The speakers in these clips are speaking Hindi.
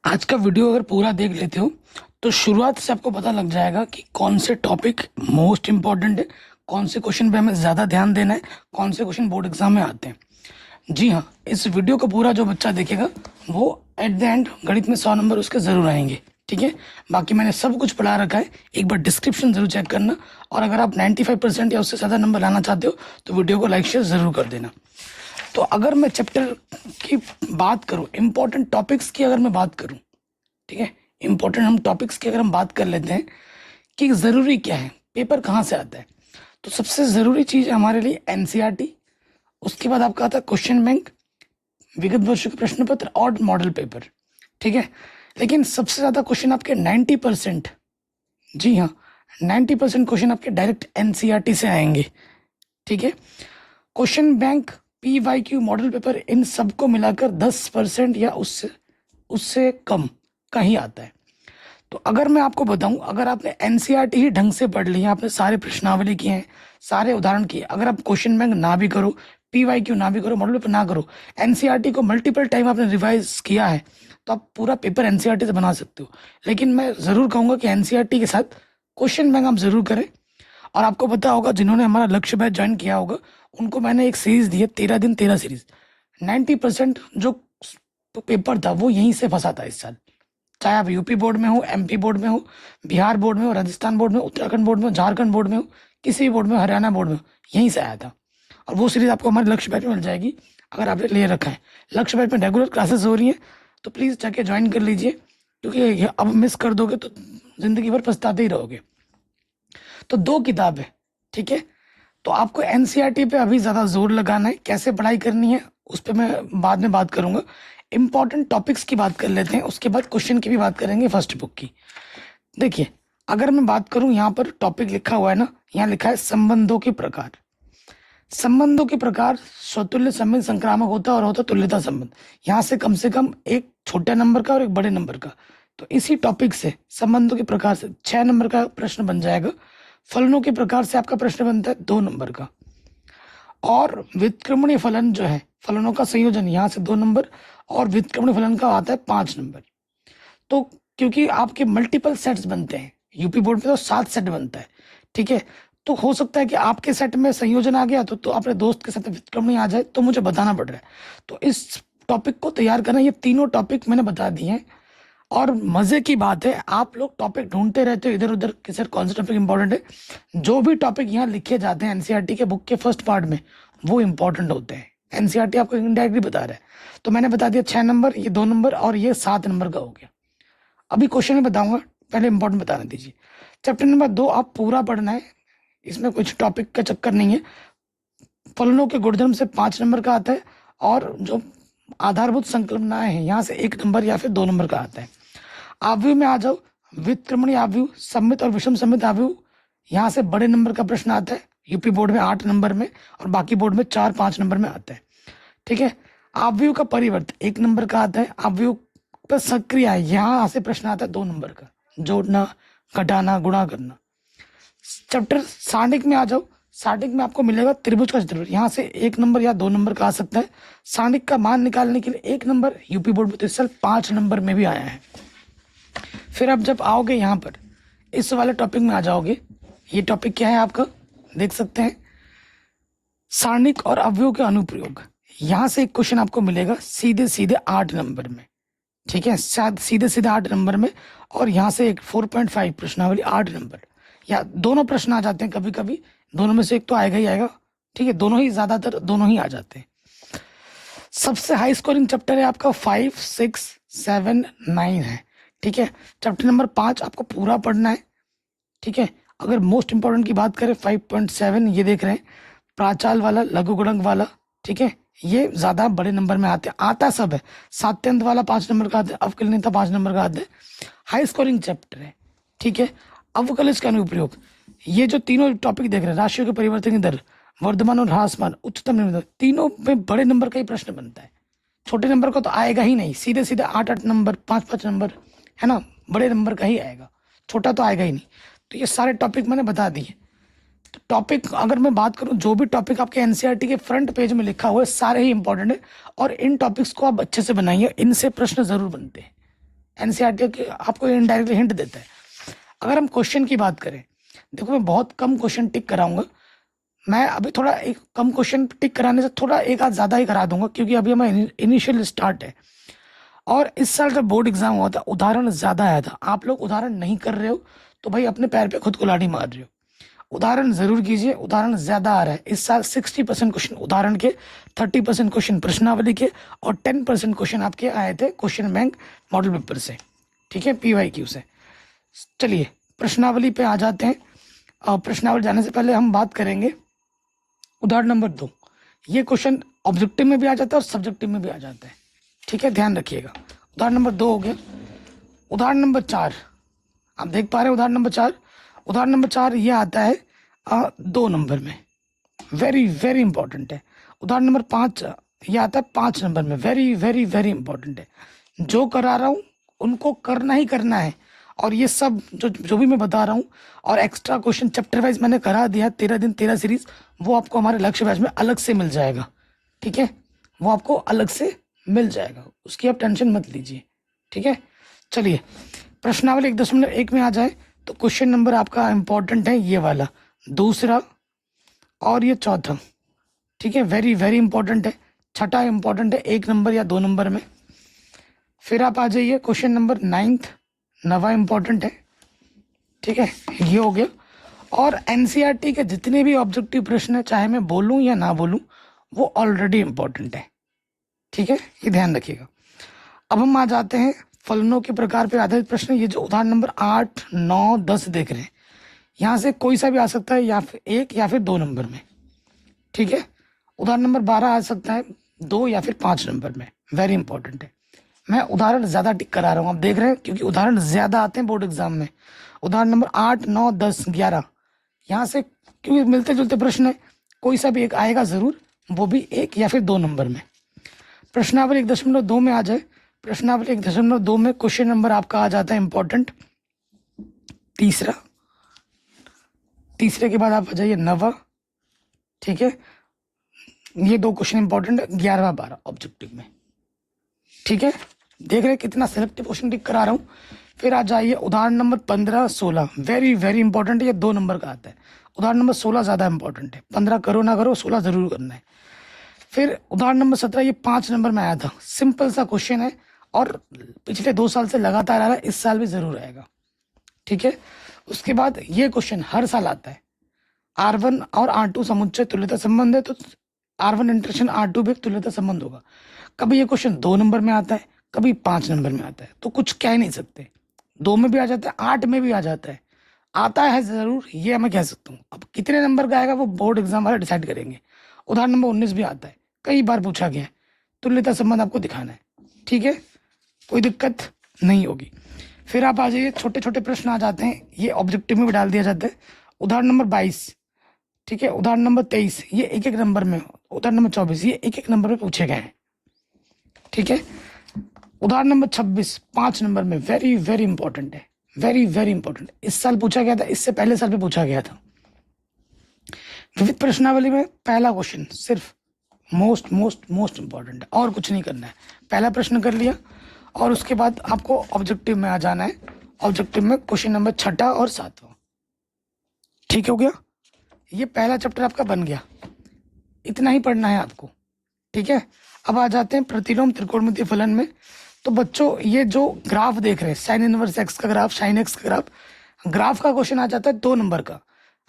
आज का वीडियो अगर पूरा देख लेते हो तो शुरुआत से आपको पता लग जाएगा कि कौन से टॉपिक मोस्ट इम्पॉर्टेंट है, कौन से क्वेश्चन पे हमें ज़्यादा ध्यान देना है, कौन से क्वेश्चन बोर्ड एग्जाम में आते हैं। जी हाँ, इस वीडियो को पूरा जो बच्चा देखेगा वो एट द एंड गणित में 100 नंबर उसके ज़रूर आएंगे। ठीक है, बाकी मैंने सब कुछ पढ़ा रखा है, एक बार डिस्क्रिप्शन ज़रूर चेक करना। और अगर आप 95% या उससे ज़्यादा नंबर लाना चाहते हो तो वीडियो को लाइक शेयर ज़रूर कर देना। तो अगर मैं चैप्टर की बात करूँ, इम्पोर्टेंट टॉपिक्स की अगर मैं बात करूँ, ठीक है, इंपॉर्टेंट हम टॉपिक्स की अगर हम बात कर लेते हैं कि ज़रूरी क्या है, पेपर कहाँ से आता है, तो सबसे ज़रूरी चीज़ हमारे लिए एनसीईआरटी, उसके बाद आपका आता है क्वेश्चन बैंक, विगत वर्षों के प्रश्न पत्र और मॉडल पेपर। ठीक है, लेकिन सबसे ज़्यादा क्वेश्चन आपके 90%, जी हाँ 90% क्वेश्चन आपके डायरेक्ट एनसीईआरटी से आएंगे। ठीक है, question bank, PYQ, model paper, इन सबको मिलाकर 10% या उससे उससे कम का ही आता है। तो अगर मैं आपको बताऊं, अगर आपने एनसीईआरटी ही ढंग से पढ़ लिया, आपने सारे प्रश्नावली किए हैं, सारे उदाहरण किए, अगर आप क्वेश्चन बैंक ना भी करो, पीवाईक्यू ना भी करो, मॉडल पेपर ना करो, एनसीईआरटी को मल्टीपल टाइम आपने रिवाइज किया है, तो आप पूरा पेपर एनसीईआरटी से बना सकते हो। लेकिन मैं ज़रूर कहूँगा कि एनसीईआरटी के साथ क्वेश्चन बैंक आप ज़रूर करें। और आपको पता होगा, जिन्होंने हमारा लक्ष्य बैच ज्वाइन किया होगा उनको मैंने एक सीरीज़ दी है, 13 दिन 13 सीरीज। 90% जो पेपर था वो यहीं से फंसा था इस साल, चाहे आप यूपी बोर्ड में हो, एमपी बोर्ड में हो, बिहार बोर्ड में हो, राजस्थान बोर्ड में, उत्तराखंड बोर्ड में, झारखंड बोर्ड में हो, किसी भी बोर्ड में, हरियाणा बोर्ड में हो, यहीं से आया था। और वो सीरीज आपको हमारे लक्ष्य बैच में मिल जाएगी अगर आपने ले रखा है। लक्ष्य बैच में रेगुलर क्लासेस हो रही हैं, तो प्लीज़ जाके ज्वाइन कर लीजिए, क्योंकि अब मिस कर दोगे तो ज़िंदगी भर पछताते ही रहोगे। तो 2 किताब है, ठीक है। तो आपको एनसीईआरटी पे अभी ज़्यादा जोर लगाना है, कैसे पढ़ाई करनी है उस पर मैं बाद में बात करूंगा। इंपॉर्टेंट टॉपिक्स की बात कर लेते हैं, उसके बाद क्वेश्चन की भी बात करेंगे फर्स्ट बुक की। देखिए, अगर मैं बात करूं, यहाँ पर टॉपिक लिखा हुआ है ना, यहाँ लिखा है संबंधों के प्रकार। संबंधों के प्रकार, स्वतुल्य संबंध, संक्रामक होता है और होता तुल्यता संबंध। यहाँ से कम एक छोटे नंबर का और एक बड़े नंबर का। तो इसी टॉपिक से, संबंधों के प्रकार से 6 नंबर का प्रश्न बन जाएगा। फलनों के प्रकार से आपका प्रश्न बनता है 2 नंबर का। और व्युत्क्रमणीय फलन जो है, फलनों का संयोजन, यहाँ से 2 नंबर, और व्युत्क्रमणीय फलन का आता है 5 नंबर। तो क्योंकि आपके मल्टीपल सेट्स बनते हैं, यूपी बोर्ड में तो 7 सेट बनता है, ठीक है। तो हो सकता है कि आपके सेट में संयोजन आ गया तो अपने दोस्त के साथ व्युत्क्रमणीय आ जाए, तो मुझे बताना पड़ रहा है। तो इस टॉपिक को तैयार करना, ये तीनों टॉपिक मैंने बता दिए हैं। और मजे की बात है, आप लोग टॉपिक ढूंढते रहते हो इधर उधर कि सर कौन सा टॉपिक इंपॉर्टेंट है। जो भी टॉपिक यहाँ लिखे जाते हैं एनसीईआरटी के बुक के फर्स्ट पार्ट में, वो इंपॉर्टेंट होते हैं। एनसीईआरटी आपको इनडायरेक्टली बता रहा है। तो मैंने बता दिया 6 नंबर, ये 2 नंबर, और ये 7 नंबर का हो गया। अभी क्वेश्चन में बताऊंगा, पहले इंपॉर्टेंट बताना दीजिए। चैप्टर नंबर 2 आप पूरा पढ़ना है, इसमें कुछ टॉपिक का चक्कर नहीं है। फलनों के गुणधर्म से 5 नंबर का आता है, और जो आधारभूत संकल्पनाएं हैं यहाँ से 1 नंबर या फिर 2 नंबर का आता है। आव्यूह में आ जाओ, व्युत्क्रमणीय आव्यूह, सममित और विषम सममित आव्यूह, यहाँ से बड़े नंबर का प्रश्न आता है। यूपी बोर्ड में 8 नंबर में, और बाकी बोर्ड में 4-5 नंबर में आता है। ठीक है, आव्यूह का परिवर्त 1 नंबर का आता है। आव्यूह पर सक्रिया, यहाँ से प्रश्न आता है 2 नंबर का, जोड़ना, घटाना, गुणा करना। चैप्टर सारणिक में आ जाओ, सारणिक में आपको मिलेगा त्रिभुज का चतुर्भुज, यहाँ से 1 नंबर या 2 नंबर का आ सकता है। सारणिक का मान निकालने के लिए 1 नंबर, यूपी बोर्ड में तो इस साल 5 नंबर में भी आया है। फिर अब जब आओगे यहाँ पर इस वाले टॉपिक में आ जाओगे, ये टॉपिक क्या है आपका, देख सकते हैं, सारणिक और अवयव के अनुप्रयोग। यहाँ से एक क्वेश्चन आपको मिलेगा सीधे सीधे 8 नंबर में, ठीक है, सीधे सीधे 8 नंबर में। और यहाँ से एक 4.5 प्रश्नावली 8 नंबर, या दोनों प्रश्न आ जाते हैं कभी कभी, दोनों में से एक तो आएगा ही आएगा। ठीक है, दोनों ही, ज्यादातर दोनों ही आ जाते हैं। सबसे हाई स्कोरिंग चैप्टर है आपका 5, 6, 7, 9 है। ठीक है, चैप्टर नंबर 5 आपको पूरा पढ़ना है। ठीक है, अगर मोस्ट इंपॉर्टेंट की बात करें 5.7, ये देख रहे हैं, प्राचाल वाला, लघु गुणक वाला। ठीक है, ये ज्यादा बड़े नंबर में आते हैं, आता सब है। सात्यंत वाला 5 नंबर का आता है, अवकलनीयता 5 नंबर का आता है। हाई स्कोरिंग चैप्टर है। ठीक है, अवकलज का अनुप्रयोग, ये जो तीनों टॉपिक देख रहे हैं, राशियों के परिवर्तन की दर, वर्धमान और ह्रासमान, उच्चतम निम्नतम, तीनों पे बड़े नंबर का ही प्रश्न बनता है। छोटे नंबर का तो आएगा ही नहीं, सीधे सीधे 8-8 नंबर, 5-5 नंबर, है ना, बड़े नंबर का ही आएगा, छोटा तो आएगा ही नहीं। तो ये सारे टॉपिक मैंने बता दिए। तो टॉपिक अगर मैं बात करूं, जो भी टॉपिक आपके एनसीईआरटी के फ्रंट पेज में लिखा हुआ है, सारे ही इंपॉर्टेंट है। और इन टॉपिक्स को आप अच्छे से बनाइए, इनसे प्रश्न जरूर बनते हैं। एनसीईआरटी के आपको इनडायरेक्टली हिंट देता है। अगर हम क्वेश्चन की बात करें, देखो मैं बहुत कम क्वेश्चन टिक कराऊंगा, मैं अभी थोड़ा एक कम क्वेश्चन टिक कराने से थोड़ा एक आध ज़्यादा ही करा दूंगा, क्योंकि अभी हमारा इनिशियल स्टार्ट है। और इस साल जब बोर्ड एग्जाम हुआ था उदाहरण ज़्यादा आया था, आप लोग उदाहरण नहीं कर रहे हो तो भाई अपने पैर पे खुद कुल्हाड़ी मार रहे हो। उदाहरण जरूर कीजिए, उदाहरण ज्यादा आ रहा है इस साल। 60% क्वेश्चन उदाहरण के, 30% क्वेश्चन प्रश्नावली के, और 10% क्वेश्चन आपके आए थे क्वेश्चन बैंक मॉडल पेपर से, ठीक है, PYQ से। चलिए प्रश्नावली पे आ जाते हैं। और प्रश्नावली जाने से पहले हम बात करेंगे उदाहरण नंबर 2। ये क्वेश्चन ऑब्जेक्टिव में भी आ जाता है और सब्जेक्टिव में भी आ जाता है, ठीक है, ध्यान रखिएगा। उदाहरण नंबर 2 हो गया। उदाहरण नंबर 4 आप देख पा रहे हैं। उदाहरण नंबर 4, उदाहरण नंबर 4 ये आता है 2 नंबर में, वेरी वेरी इंपॉर्टेंट है। उदाहरण नंबर 5 ये आता है 5 नंबर में, वेरी वेरी वेरी इंपॉर्टेंट है। जो करा रहा हूँ उनको करना ही करना है। और ये सब जो भी मैं बता रहा हूँ, और एक्स्ट्रा क्वेश्चन चैप्टर वाइज मैंने करा दिया 13 दिन 13 सीरीज, वो आपको हमारे लक्ष्य बैच में अलग से मिल जाएगा, ठीक है, वो आपको अलग से मिल जाएगा, उसकी आप टेंशन मत लीजिए, ठीक है। चलिए प्रश्नावली 1.1 में आ जाए तो क्वेश्चन नंबर आपका इंपॉर्टेंट है ये वाला, दूसरा और ये चौथा, ठीक है, वेरी वेरी इंपॉर्टेंट है। छठा इंपॉर्टेंट है 1 नंबर या 2 नंबर में। फिर आप आ जाइए क्वेश्चन नंबर 9, नवा इंपॉर्टेंट है, ठीक है, ये हो गया। और एनसीईआरटी के जितने भी ऑब्जेक्टिव प्रश्न है, चाहे मैं बोलूं या ना बोलूं, वो ऑलरेडी इंपॉर्टेंट है, ठीक है, ये ध्यान रखिएगा। अब हम आ जाते हैं फलनों के प्रकार पर आधारित प्रश्न। ये जो उदाहरण नंबर 8, 9, 10 देख रहे हैं, यहाँ से कोई सा भी आ सकता है, या फिर 1 या फिर 2 नंबर में, ठीक है। उदाहरण नंबर 12 आ सकता है 2 या फिर 5 नंबर में, वेरी इंपॉर्टेंट है। मैं उदाहरण ज़्यादा टिक करा रहा हूँ, आप देख रहे हैं, क्योंकि उदाहरण ज़्यादा आते हैं बोर्ड एग्जाम में। उदाहरण नंबर 8, 9, 10, 11, यहाँ से क्योंकि मिलते जुलते प्रश्न है, कोई सा भी एक आएगा ज़रूर, वो भी 1 या फिर 2 नंबर में। प्रश्नावली 1.2 में आ जाए, प्रश्नावली 1.2 में क्वेश्चन नंबर आपका आ जाता है इंपॉर्टेंट तीसरा, तीसरे के बाद आप आ जाइए नवा, ठीक है, ये 2 क्वेश्चन इंपॉर्टेंट है, 11वां 12 ऑब्जेक्टिव में, ठीक है। देख रहे हैं कितना सिलेक्टिव क्वेश्चन टिक करा रहा हूँ। फिर आ जाइए उदाहरण नंबर 15, 16, वेरी वेरी इंपॉर्टेंट है, ये 2 नंबर का आता है। उदाहरण नंबर 16 ज़्यादा इंपॉर्टेंट है, 15 करो ना करो, 16 जरूर करना है। फिर उदाहरण नंबर 17, ये 5 नंबर में आया था, सिंपल सा क्वेश्चन है, और पिछले 2 साल से लगातार आ रहा है, इस साल भी जरूर आएगा, ठीक है। उसके बाद ये क्वेश्चन हर साल आता है, R1 और R2 समुच्चय तुल्यता संबंध है, तो R1 इंटरेक्शन R2 भी तुल्यता संबंध होगा। कभी ये क्वेश्चन 2 नंबर में आता है, कभी 5 नंबर में आता है, तो कुछ कह नहीं सकते। 2 में भी आ जाता है, 8 में भी आ जाता है, आता है जरूर, ये मैं कह सकता हूँ। अब कितने नंबर का आएगा वो बोर्ड एग्जाम वाले डिसाइड करेंगे। उदाहरण नंबर 19 भी आता है, कई बार पूछा गया है, तुल्यता संबंध आपको दिखाना है, ठीक है, कोई दिक्कत नहीं होगी। फिर आप आ जाइए, छोटे छोटे प्रश्न आ जाते हैं, ये ऑब्जेक्टिव में भी डाल दिया जाता है। उदाहरण नंबर 22, ठीक है, उदाहरण नंबर 23, ये 1-1 नंबर में, उदाहरण नंबर 24, ये 1-1 नंबर में पूछे गए हैं, ठीक है। उदाहरण नंबर 26 5 नंबर में, वेरी वेरी इंपॉर्टेंट है, वेरी वेरी इंपॉर्टेंट, इस साल पूछा गया था, इससे पहले साल भी पूछा गया था। विविध प्रश्नावली में पहला क्वेश्चन सिर्फ मोस्ट मोस्ट मोस्ट इंपॉर्टेंट है, और कुछ नहीं करना है। पहला प्रश्न कर लिया, और उसके बाद आपको ऑब्जेक्टिव में आ जाना है। ऑब्जेक्टिव में क्वेश्चन नंबर 6 और 7, ठीक हो गया। ये पहला चैप्टर आपका बन गया, इतना ही पढ़ना है आपको, ठीक है। अब आ जाते हैं प्रतिलोम त्रिकोणमितीय फलन में। तो बच्चों ये जो ग्राफ देख रहे हैं, साइन इनवर्स एक्स का ग्राफ, साइन एक्स का ग्राफ, ग्राफ का क्वेश्चन आ जाता है 2 नंबर का।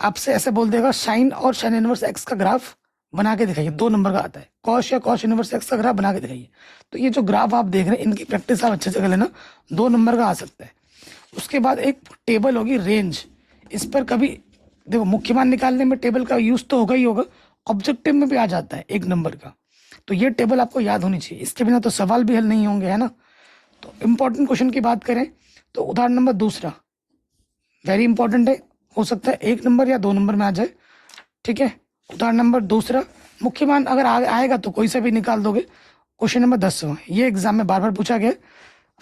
आपसे ऐसे बोल देगा साइन और साइन इनवर्स एक्स का ग्राफ बना के दिखाइए, 2 नंबर का आता है। कॉस या कॉस इनवर्स एक्स का ग्राफ बना के दिखाइए। तो ये जो ग्राफ आप देख रहे हैं, इनकी प्रैक्टिस आप अच्छे से कर लेना, 2 नंबर का आ सकता है। उसके बाद एक टेबल होगी रेंज, इस पर कभी देखो मुख्य मान निकालने में टेबल का यूज तो होगा ही होगा, ऑब्जेक्टिव में भी आ जाता है 1 नंबर का। तो ये टेबल आपको याद होनी चाहिए, इसके बिना तो सवाल भी हल नहीं होंगे, है ना। तो इंपॉर्टेंट क्वेश्चन की बात करें तो उदाहरण नंबर 2 वेरी इंपॉर्टेंट है, हो सकता है 1 नंबर या 2 नंबर में आ जाए, ठीक है। उदाहरण नंबर 2 मुख्य मान अगर आएगा तो कोई सा भी निकाल दोगे। क्वेश्चन नंबर 10वां, ये एग्जाम में बार बार पूछा गया।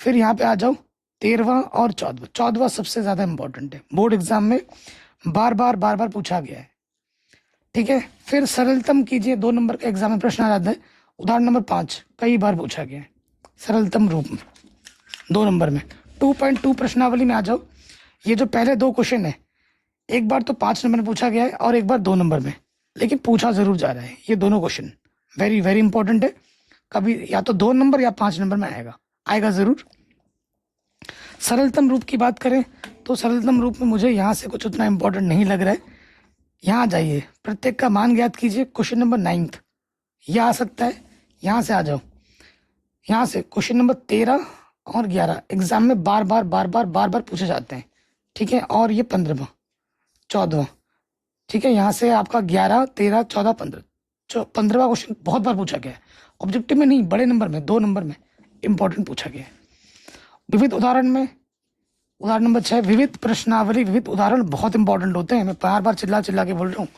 फिर यहाँ पे आ जाओ 13वां और 14वां। 14वां सबसे ज्यादा इंपॉर्टेंट है, बोर्ड एग्जाम में बार बार पूछा गया है, ठीक है। फिर सरलतम कीजिए, 2 नंबर का एग्जाम में प्रश्न आ जाता है। उदाहरण नंबर 5 कई बार पूछा गया है, सरलतम रूप में, 2 नंबर में। 2.2 प्रश्नावली में आ जाओ। ये जो पहले 2 क्वेश्चन है, एक बार तो 5 नंबर में पूछा गया है और एक बार 2 नंबर में, लेकिन पूछा जरूर जा रहा है। ये दोनों क्वेश्चन वेरी वेरी इंपॉर्टेंट है। कभी या तो 2 नंबर या 5 नंबर में आएगा जरूर। सरलतम रूप की बात करें तो सरलतम रूप में मुझे यहाँ से कुछ उतना इंपॉर्टेंट नहीं लग रहा है। यहाँ जाइए, प्रत्येक का मान ज्ञात कीजिए। क्वेश्चन नंबर 9 यह आ सकता है। यहाँ से आ जाओ। यहाँ से क्वेश्चन नंबर 13 और 11 एग्जाम में बार बार पूछे जाते हैं, ठीक है। और ये 15वां 14वां, ठीक है। यहाँ से आपका 11 13 14 15 15वां क्वेश्चन बहुत बार पूछा गया है। ऑब्जेक्टिव में नहीं, बड़े नंबर में 2 नंबर में इंपॉर्टेंट पूछा गया है। विविध उदाहरण में उदाहरण नंबर 6 विविध प्रश्नावली। विविध उदाहरण बहुत इंपॉर्टेंट होते हैं। मैं बार चिल्ला के बोल रहा हूँ,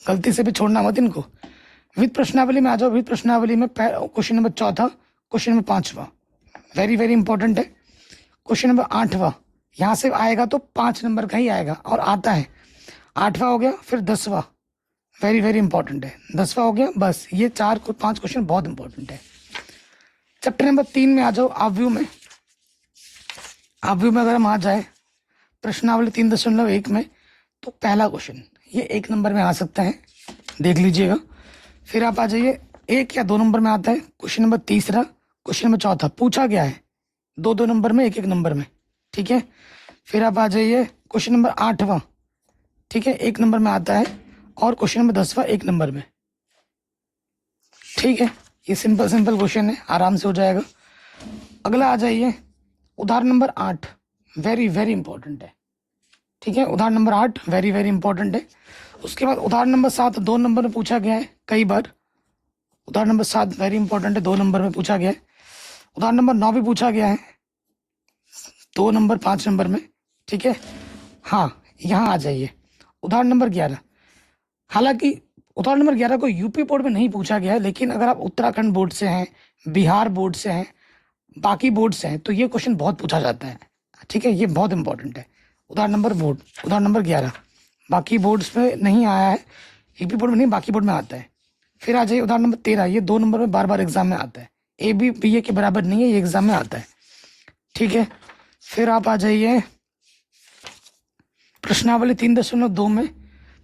गलती से भी छोड़ना मत इनको। विविध प्रश्नावली में आ जाओ। विविध प्रश्नावली में क्वेश्चन नंबर 14, क्वेश्चन नंबर 5वां वेरी वेरी इंपॉर्टेंट है। क्वेश्चन नंबर 8वां यहाँ से आएगा तो 5 नंबर का ही आएगा और आता है। 8वां हो गया, फिर 10वां वेरी वेरी इंपॉर्टेंट है। 10वां हो गया। बस ये 4-5 क्वेश्चन बहुत इंपॉर्टेंट है। चैप्टर नंबर 3 में आ जाओ। आव्यूह में अगर हम आ जाए प्रश्नावली 3.1 में, तो पहला क्वेश्चन ये 1 नंबर में आ सकता है, देख लीजिएगा। फिर आप आ जाइए 1 या 2 नंबर में आता है। क्वेश्चन नंबर 3, क्वेश्चन नंबर 4 पूछा गया है 2-2 नंबर में, 1-1 नंबर में, ठीक है। फिर आप आ जाइए क्वेश्चन नंबर 8वां, ठीक है, 1 नंबर में आता है। और क्वेश्चन नंबर 10वां 1 नंबर में, ठीक है। ये सिंपल क्वेश्चन है, आराम से हो जाएगा। अगला आ जाइए उदाहरण नंबर 8 वेरी वेरी इंपॉर्टेंट है, ठीक है। उदाहरण नंबर 8 वेरी वेरी इंपॉर्टेंट है। उसके बाद उदाहरण नंबर 7 2 नंबर में पूछा गया है कई बार। उदाहरण नंबर 7 वेरी इंपॉर्टेंट है, 2 नंबर में पूछा गया है। उदाहरण नंबर 9 भी पूछा गया है 2 नंबर 5 नंबर में, ठीक है। हाँ, यहाँ आ जाइए उदाहरण नंबर 11। हालांकि उदाहरण नंबर 11 को यूपी बोर्ड में नहीं पूछा गया है, लेकिन अगर आप उत्तराखंड बोर्ड से हैं, बिहार बोर्ड से हैं, बाकी बोर्ड से हैं, तो ये क्वेश्चन बहुत पूछा जाता है, ठीक है। ये बहुत इंपॉर्टेंट है। उदाहरण नंबर 11 बाकी बोर्ड्स में नहीं आया है, यूपी बोर्ड में नहीं, बाकी बोर्ड में आता है। फिर आ जाइए उदाहरण नंबर 13, ये 2 नंबर में बार एग्जाम में आता है। ए बी बी ए के बराबर नहीं है, ये एग्जाम में आता है, ठीक है। फिर आप आ जाइए प्रश्नावली 3.2 में।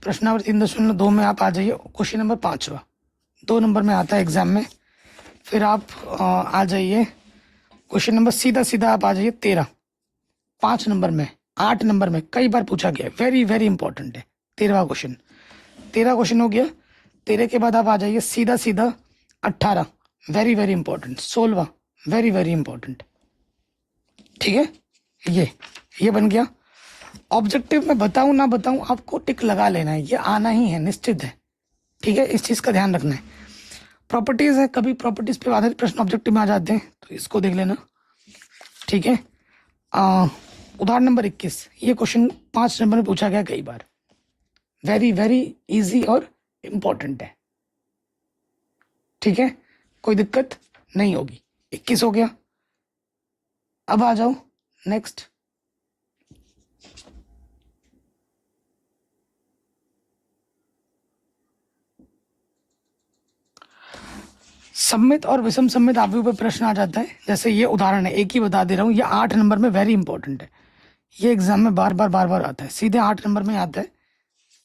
प्रश्नावली 3.2 में आप आ जाइए क्वेश्चन नंबर 5वां, 2 नंबर में आता है एग्जाम में। फिर आप आ जाइए क्वेश्चन नंबर सीधा आप आ जाइए 13, 5 नंबर में, 8 नंबर में कई बार पूछा गया है, वेरी वेरी इंपॉर्टेंट है। 13वां क्वेश्चन, 13 क्वेश्चन हो गया। 13 के बाद आप आ जाइए सीधा 18 वेरी वेरी इंपॉर्टेंट। 16वां वेरी वेरी इंपॉर्टेंट, ठीक है। ये बन गया। ऑब्जेक्टिव में बताऊं ना बताऊं, आपको टिक लगा लेना है, ये आना ही है, निश्चित है, ठीक है। इस चीज का ध्यान रखना है। प्रॉपर्टीज है, कभी प्रॉपर्टीज पे आधारित प्रश्न ऑब्जेक्टिव में आ जाते हैं, तो इसको देख लेना, ठीक है। उदाहरण नंबर 21 ये क्वेश्चन 5 नंबर में पूछा गया कई बार, वेरी वेरी इजी और इम्पोर्टेंट है, ठीक है। कोई दिक्कत नहीं होगी। 21 हो गया। अब आ जाओ नेक्स्ट, सम्मित और विषम सम्मित आव्यूह पे प्रश्न आ जाता है। जैसे ये उदाहरण है, एक ही बता दे रहा हूँ, ये 8 नंबर में वेरी इंपॉर्टेंट है। ये एग्जाम में बार आता है, सीधे 8 नंबर में आता है,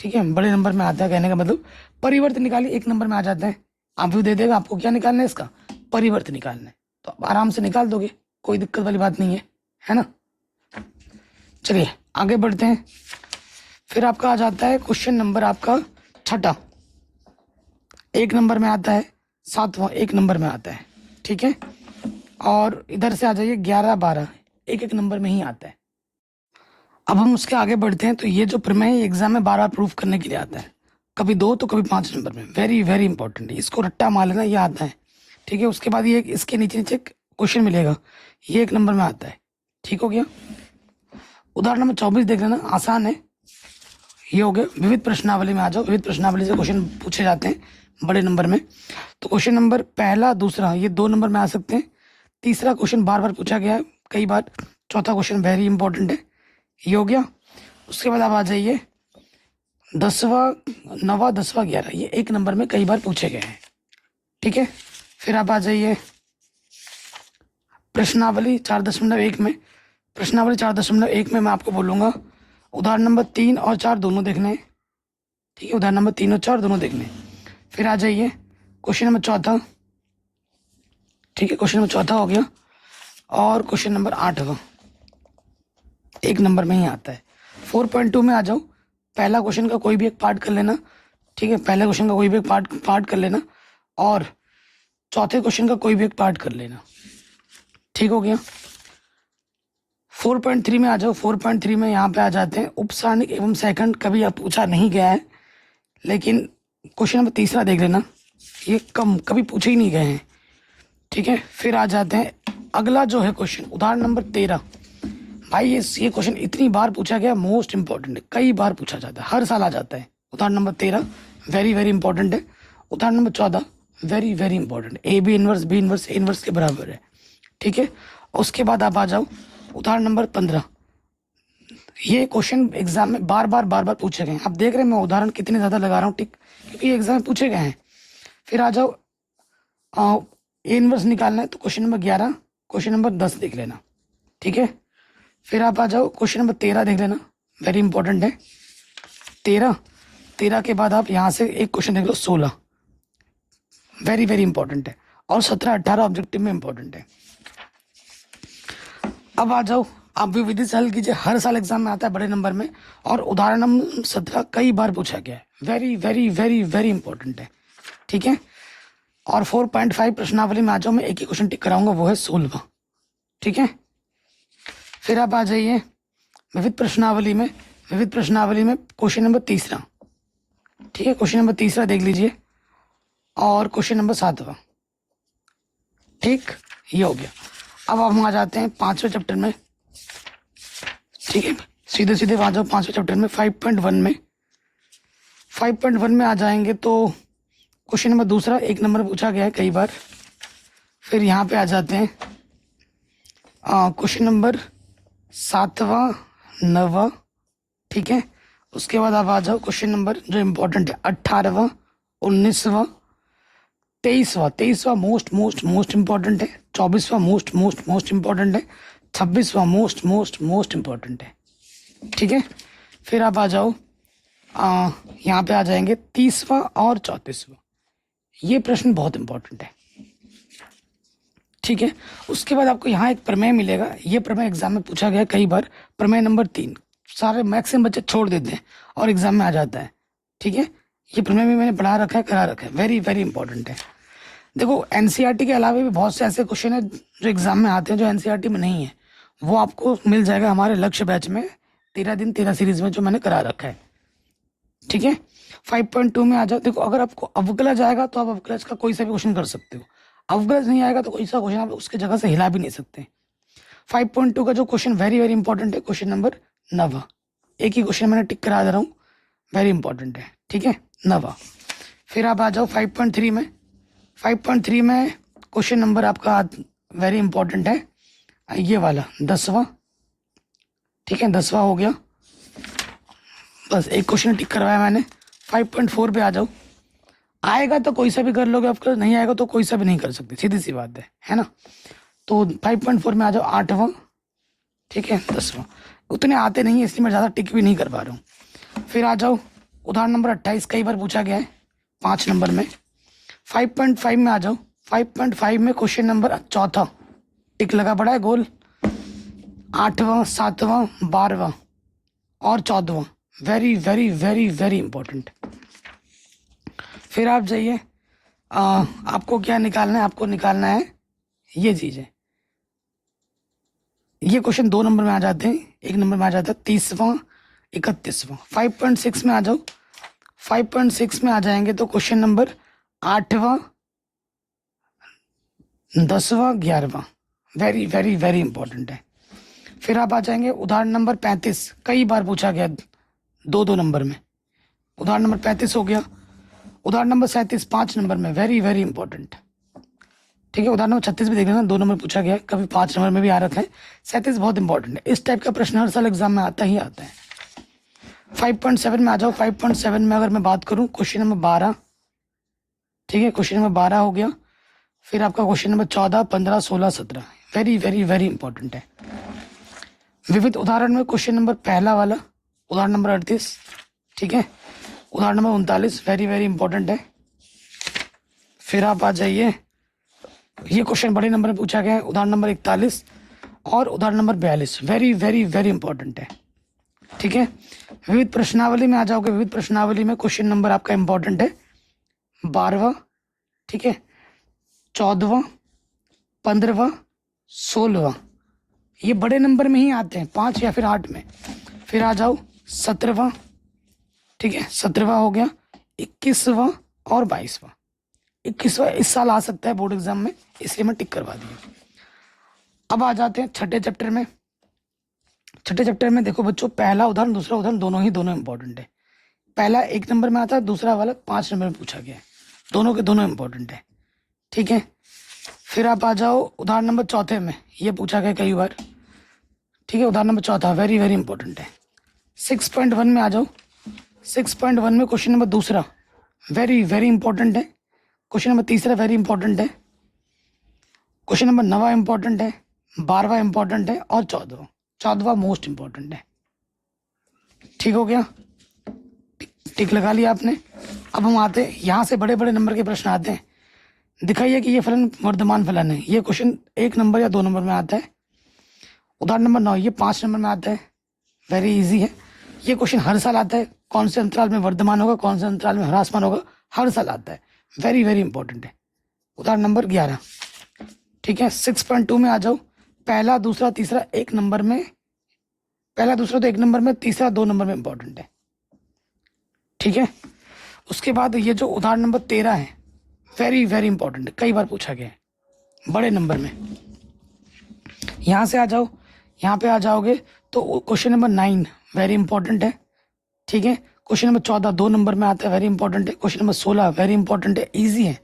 ठीक है। बड़े नंबर में आता है, कहने का मतलब परिवर्त निकालिए, 1 नंबर में आ जाता है। आव्यूह दे देगा आपको, क्या निकालना है इसका, परिवर्त निकालना है, तो आप आराम से निकाल दोगे, कोई दिक्कत वाली बात नहीं है ना। चलिए आगे बढ़ते हैं। फिर आपका आ जाता है क्वेश्चन नंबर आपका 6, 1 नंबर में आता है। 7वां 1 नंबर में आता है, ठीक है। और इधर से आ जाइए 11 12 1 नंबर में ही आता है। अब हम उसके आगे बढ़ते हैं। तो ये जो प्रमेय एग्जाम में बार प्रूफ करने के लिए आता है, कभी 2 तो कभी 5 नंबर में, वेरी वेरी इंपॉर्टेंट है, इसको रट्टा मार लेना, ये आता है, ठीक है। उसके बाद ये इसके नीचे क्वेश्चन मिलेगा, ये 1 नंबर में आता है, ठीक हो गया। उदाहरण नंबर 24 देख लेना, आसान है, ये हो गया। विविध प्रश्नावली में आ जाओ। विविध प्रश्नावली से क्वेश्चन पूछे जाते हैं बड़े नंबर में। तो क्वेश्चन नंबर 1 2 ये 2 नंबर में आ सकते हैं। 3 क्वेश्चन बार पूछा गया है कई बार। 4था क्वेश्चन वेरी इंपॉर्टेंट है, ये हो गया। उसके बाद आप आ जाइए 10वां 9वां 10वां 11 ये 1 नंबर में कई बार पूछे गए हैं, ठीक है। फिर आप आ जाइए प्रश्नावली 4.1 में, प्रश्नावली 4.1 में मैं आपको बोलूँगा उदाहरण नंबर 3 और 4 दोनों देखने हैं, ठीक है, उदाहरण नंबर 3 और 4 दोनों देखने हैं। फिर आ जाइए क्वेश्चन नंबर चौथा, ठीक है, क्वेश्चन नंबर चौथा हो गया, और क्वेश्चन नंबर 8वां 1 नंबर में ही आता है। 4.2 में आ जाओ, पहला क्वेश्चन का कोई भी एक पार्ट कर लेना, ठीक है, पहले क्वेश्चन का कोई भी एक पार्ट कर लेना, और चौथे क्वेश्चन का कोई भी एक पार्ट कर लेना, ठीक हो गया। 4.3 में आ जाओ, 4.3 में यहाँ पे आ जाते हैं उपसारणिक एवं सेकंड, कभी आप पूछा नहीं गया है, लेकिन क्वेश्चन नंबर तीसरा देख लेना, ये कभी पूछे ही नहीं गए हैं, ठीक है। फिर आ जाते हैं अगला जो है क्वेश्चन उदाहरण नंबर 13। भाई ये क्वेश्चन इतनी बार पूछा गया, मोस्ट इंपॉर्टेंट है, कई बार पूछा जाता है, हर साल आ जाता है। उदाहरण नंबर 13 वेरी वेरी इंपॉर्टेंट है। उदाहरण number 14 very very important, A B inverse B inverse A inverse के बराबर है, ठीक है। उसके बाद आप आ जाओ उदाहरण नंबर 15। ये क्वेश्चन एग्जाम में बार बार पूछे गए हैं। आप देख रहे हैं मैं उदाहरण कितने ज़्यादा लगा रहा हूँ, टिक, क्योंकि एग्जाम में पूछे गए हैं। फिर आ जाओ ए इनवर्स निकालना है तो क्वेश्चन नंबर 11, क्वेश्चन नंबर 10 देख लेना, ठीक है। फिर आप आ जाओ क्वेश्चन नंबर 13 देख लेना, वेरी इंपॉर्टेंट है। 13 के बाद आप यहाँ से एक क्वेश्चन देख लो 16, वेरी वेरी इंपॉर्टेंट है, और 17-18 ऑब्जेक्टिव में इंपॉर्टेंट है। अब आ जाओ आप भी विधि से हल कीजिए, हर साल एग्जाम में आता है बड़े नंबर में, और उदाहरण नंबर 17 कई बार पूछा गया है, very very very very important है, ठीक है। और 4.5 प्रश्नावली में आ जाओ, मैं एक ही क्वेश्चन टिक कराऊंगा, वो है 16, ठीक है। फिर आप आ जाइए विविध प्रश्नावली में, विविध प्रश्नावली में क्वेश्चन नंबर 3, ठीक है, क्वेश्चन नंबर 3 देख लीजिए, और क्वेश्चन नंबर 7वां, ठीक, ये हो गया। अब हम आ जाते हैं 5वें चैप्टर में, ठीक है, सीधे सीधे आ जाओ 5वें चैप्टर में। 5.1 में, 5.1 में आ जाएंगे तो क्वेश्चन नंबर 2 1 नंबर पूछा गया है कई बार। फिर यहाँ पे आ जाते हैं क्वेश्चन नंबर 7वां 9वां, ठीक है। उसके बाद आप आ जाओ क्वेश्चन नंबर जो इम्पोर्टेंट है 18वां 19वां 23वां मोस्ट मोस्ट मोस्ट इम्पॉर्टेंट है, 24वां मोस्ट मोस्ट मोस्ट इम्पॉर्टेंट है, 26वां मोस्ट मोस्ट मोस्ट इम्पॉर्टेंट है, ठीक है। फिर आप आ जाओ यहाँ पे आ जाएंगे 30वां और 34वां, ये प्रश्न बहुत इंपॉर्टेंट है, ठीक है। उसके बाद आपको यहाँ एक प्रमेय मिलेगा, ये प्रमेय एग्जाम में पूछा गया कई बार, प्रमेय नंबर 3, सारे मैक्सिमम बच्चे छोड़ देते हैं और एग्जाम में आ जाता है, ठीक है। ये प्रमेय भी मैंने पढ़ा रखा है, करा रखा है, वेरी वेरी इंपॉर्टेंट है। देखो एनसीईआरटी के अलावा भी बहुत से ऐसे क्वेश्चन है जो एग्जाम में आते हैं जो एनसीईआरटी में नहीं है, वो आपको मिल जाएगा हमारे लक्ष्य बैच में 13 दिन 13 सीरीज में जो मैंने करा रखा है, ठीक है। 5.2 में आ जाओ, देखो अगर आपको अवकलज आएगा तो आप अवकलज का कोई सा भी क्वेश्चन कर सकते हो, अवकलज नहीं आएगा तो कोई सा क्वेश्चन आप उसके जगह से हिला भी नहीं सकते। 5.2 का जो क्वेश्चन वेरी वेरी इंपॉर्टेंट है, क्वेश्चन नंबर 9, एक ही क्वेश्चन मैंने टिक करा दे रहा हूँ, वेरी इंपॉर्टेंट है, ठीक है, 9। फिर आप आ जाओ 5.3 में, 5.3 में क्वेश्चन नंबर आपका वेरी इंपॉर्टेंट है ये वाला 10वां, ठीक है, 10वां हो गया, बस एक क्वेश्चन टिक करवाया मैंने। 5.4 पे आ जाओ, आएगा तो कोई सा भी कर लोगे, आपका नहीं आएगा तो कोई सा भी नहीं कर सकते, सीधी सी बात है ना। तो 5.4 में आ जाओ 8वां, ठीक है, 10वां, उतने आते नहीं है इसलिए मैं ज़्यादा टिक भी नहीं कर पा रहा हूँ। फिर आ जाओ उदाहरण नंबर 28, कई बार पूछा गया है 5 नंबर में। 5.5 में आ जाओ, 5.5 में क्वेश्चन नंबर 4 टिक लगा पड़ा है गोल, 8वां 7वां 12वां और 14वां, very very very very important. फिर आप जाइए, आपको क्या निकालना है, आपको निकालना है ये चीज़ें, ये क्वेश्चन 2 नंबर में आ जाते हैं, 1 नंबर में आ जाता है 30वां 31वां। 5.6 में आ जाओ, 5.6 में आ जाएंगे तो क्वेश्चन नंबर 8वां 10वां 11वां, वेरी वेरी वेरी इंपॉर्टेंट है। फिर आप आ जाएंगे उदाहरण नंबर 35, कई बार पूछा गया 2 नंबर में, उदाहरण नंबर 35 हो गया। उदाहरण नंबर 37 5 नंबर में, वेरी वेरी इंपॉर्टेंट, ठीक है। उदाहरण नंबर 36 भी देख लेना, 2 नंबर पूछा गया, कभी 5 नंबर में भी आ रखा है। 37 बहुत इंपॉर्टेंट है, इस टाइप का प्रश्न हर साल एग्जाम में आता ही आता है। 5.7 में आ जाओ, 5.7 में अगर मैं बात करूं क्वेश्चन नंबर 12, ठीक है, क्वेश्चन नंबर 12 हो गया। फिर आपका question number 14 15 16 17, very very very important है। विविध उदाहरण में क्वेश्चन नंबर पहला वाला, उदाहरण नंबर 38, ठीक है। उदाहरण नंबर 39 वेरी वेरी इंपॉर्टेंट है। फिर आप आ जाइए, ये क्वेश्चन बड़े नंबर में पूछा गया है, उदाहरण नंबर 41 और उदाहरण number 42 very very very important है, ठीक है। विविध प्रश्नावली में आ जाओगे, विविध प्रश्नावली में क्वेश्चन नंबर आपका इंपॉर्टेंट है 12वां, ठीक है, 14वां, 15वां, 16वां, ये बड़े नंबर में ही आते हैं, 5 या फिर 8 में। फिर आ जाओ 17वां, ठीक है, 17वां हो गया, 21वां और 22वां। 21वां इस साल आ सकता है बोर्ड एग्जाम में, इसलिए मैं टिक करवा दिया। अब आ जाते हैं छठे चैप्टर में। छठे चैप्टर में देखो बच्चों, पहला उदाहरण दूसरा उदाहरण दोनों इंपॉर्टेंट है। पहला 1 नंबर में आता है, दूसरा वाला 5 नंबर में पूछा गया है, दोनों के दोनों इंपॉर्टेंट है, ठीक है। फिर आप आ जाओ उदाहरण नंबर चौथे में, ये पूछा गया कई बार, ठीक है। उदाहरण नंबर चौथा वेरी वेरी इंपॉर्टेंट है। 6.1 में आ जाओ, 6.1 में क्वेश्चन नंबर दूसरा वेरी वेरी इंपॉर्टेंट है। क्वेश्चन नंबर तीसरा वेरी इंपॉर्टेंट है। क्वेश्चन नंबर 9वां इंपॉर्टेंट है, 12वां इंपॉर्टेंट है और 14वां मोस्ट इंपॉर्टेंट है, ठीक हो गया। टिक लगा लिया आपने। अब हम आते हैं, यहाँ से बड़े बड़े नंबर के प्रश्न आते हैं। दिखाइए कि ये फलन वर्धमान फलन है। ये क्वेश्चन 1 नंबर या 2 नंबर में आता है। उदाहरण नंबर 9, ये 5 नंबर में आता है, वेरी इजी है। ये क्वेश्चन हर साल आता है, कौन से अंतराल में वर्धमान होगा, कौन से अंतराल में ह्रासमान होगा, हर साल आता है, वेरी वेरी इंपॉर्टेंट है। उदाहरण नंबर 11, ठीक है। 6.2 में आ जाओ, पहला दूसरा तीसरा 1 नंबर में, पहला दूसरा तो 1 नंबर में, तीसरा 2 नंबर में इंपॉर्टेंट है, ठीक है। उसके बाद ये जो उदाहरण नंबर 13 है, वेरी वेरी इंपॉर्टेंट है, कई बार पूछा गया है बड़े नंबर में। यहाँ से आ जाओ, यहाँ पे आ जाओगे तो क्वेश्चन नंबर 9 वेरी इंपॉर्टेंट है, ठीक है। क्वेश्चन नंबर 14 2 नंबर में आता है, वेरी इंपॉर्टेंट है। क्वेश्चन नंबर 16 वेरी इंपॉर्टेंट है, इजी है,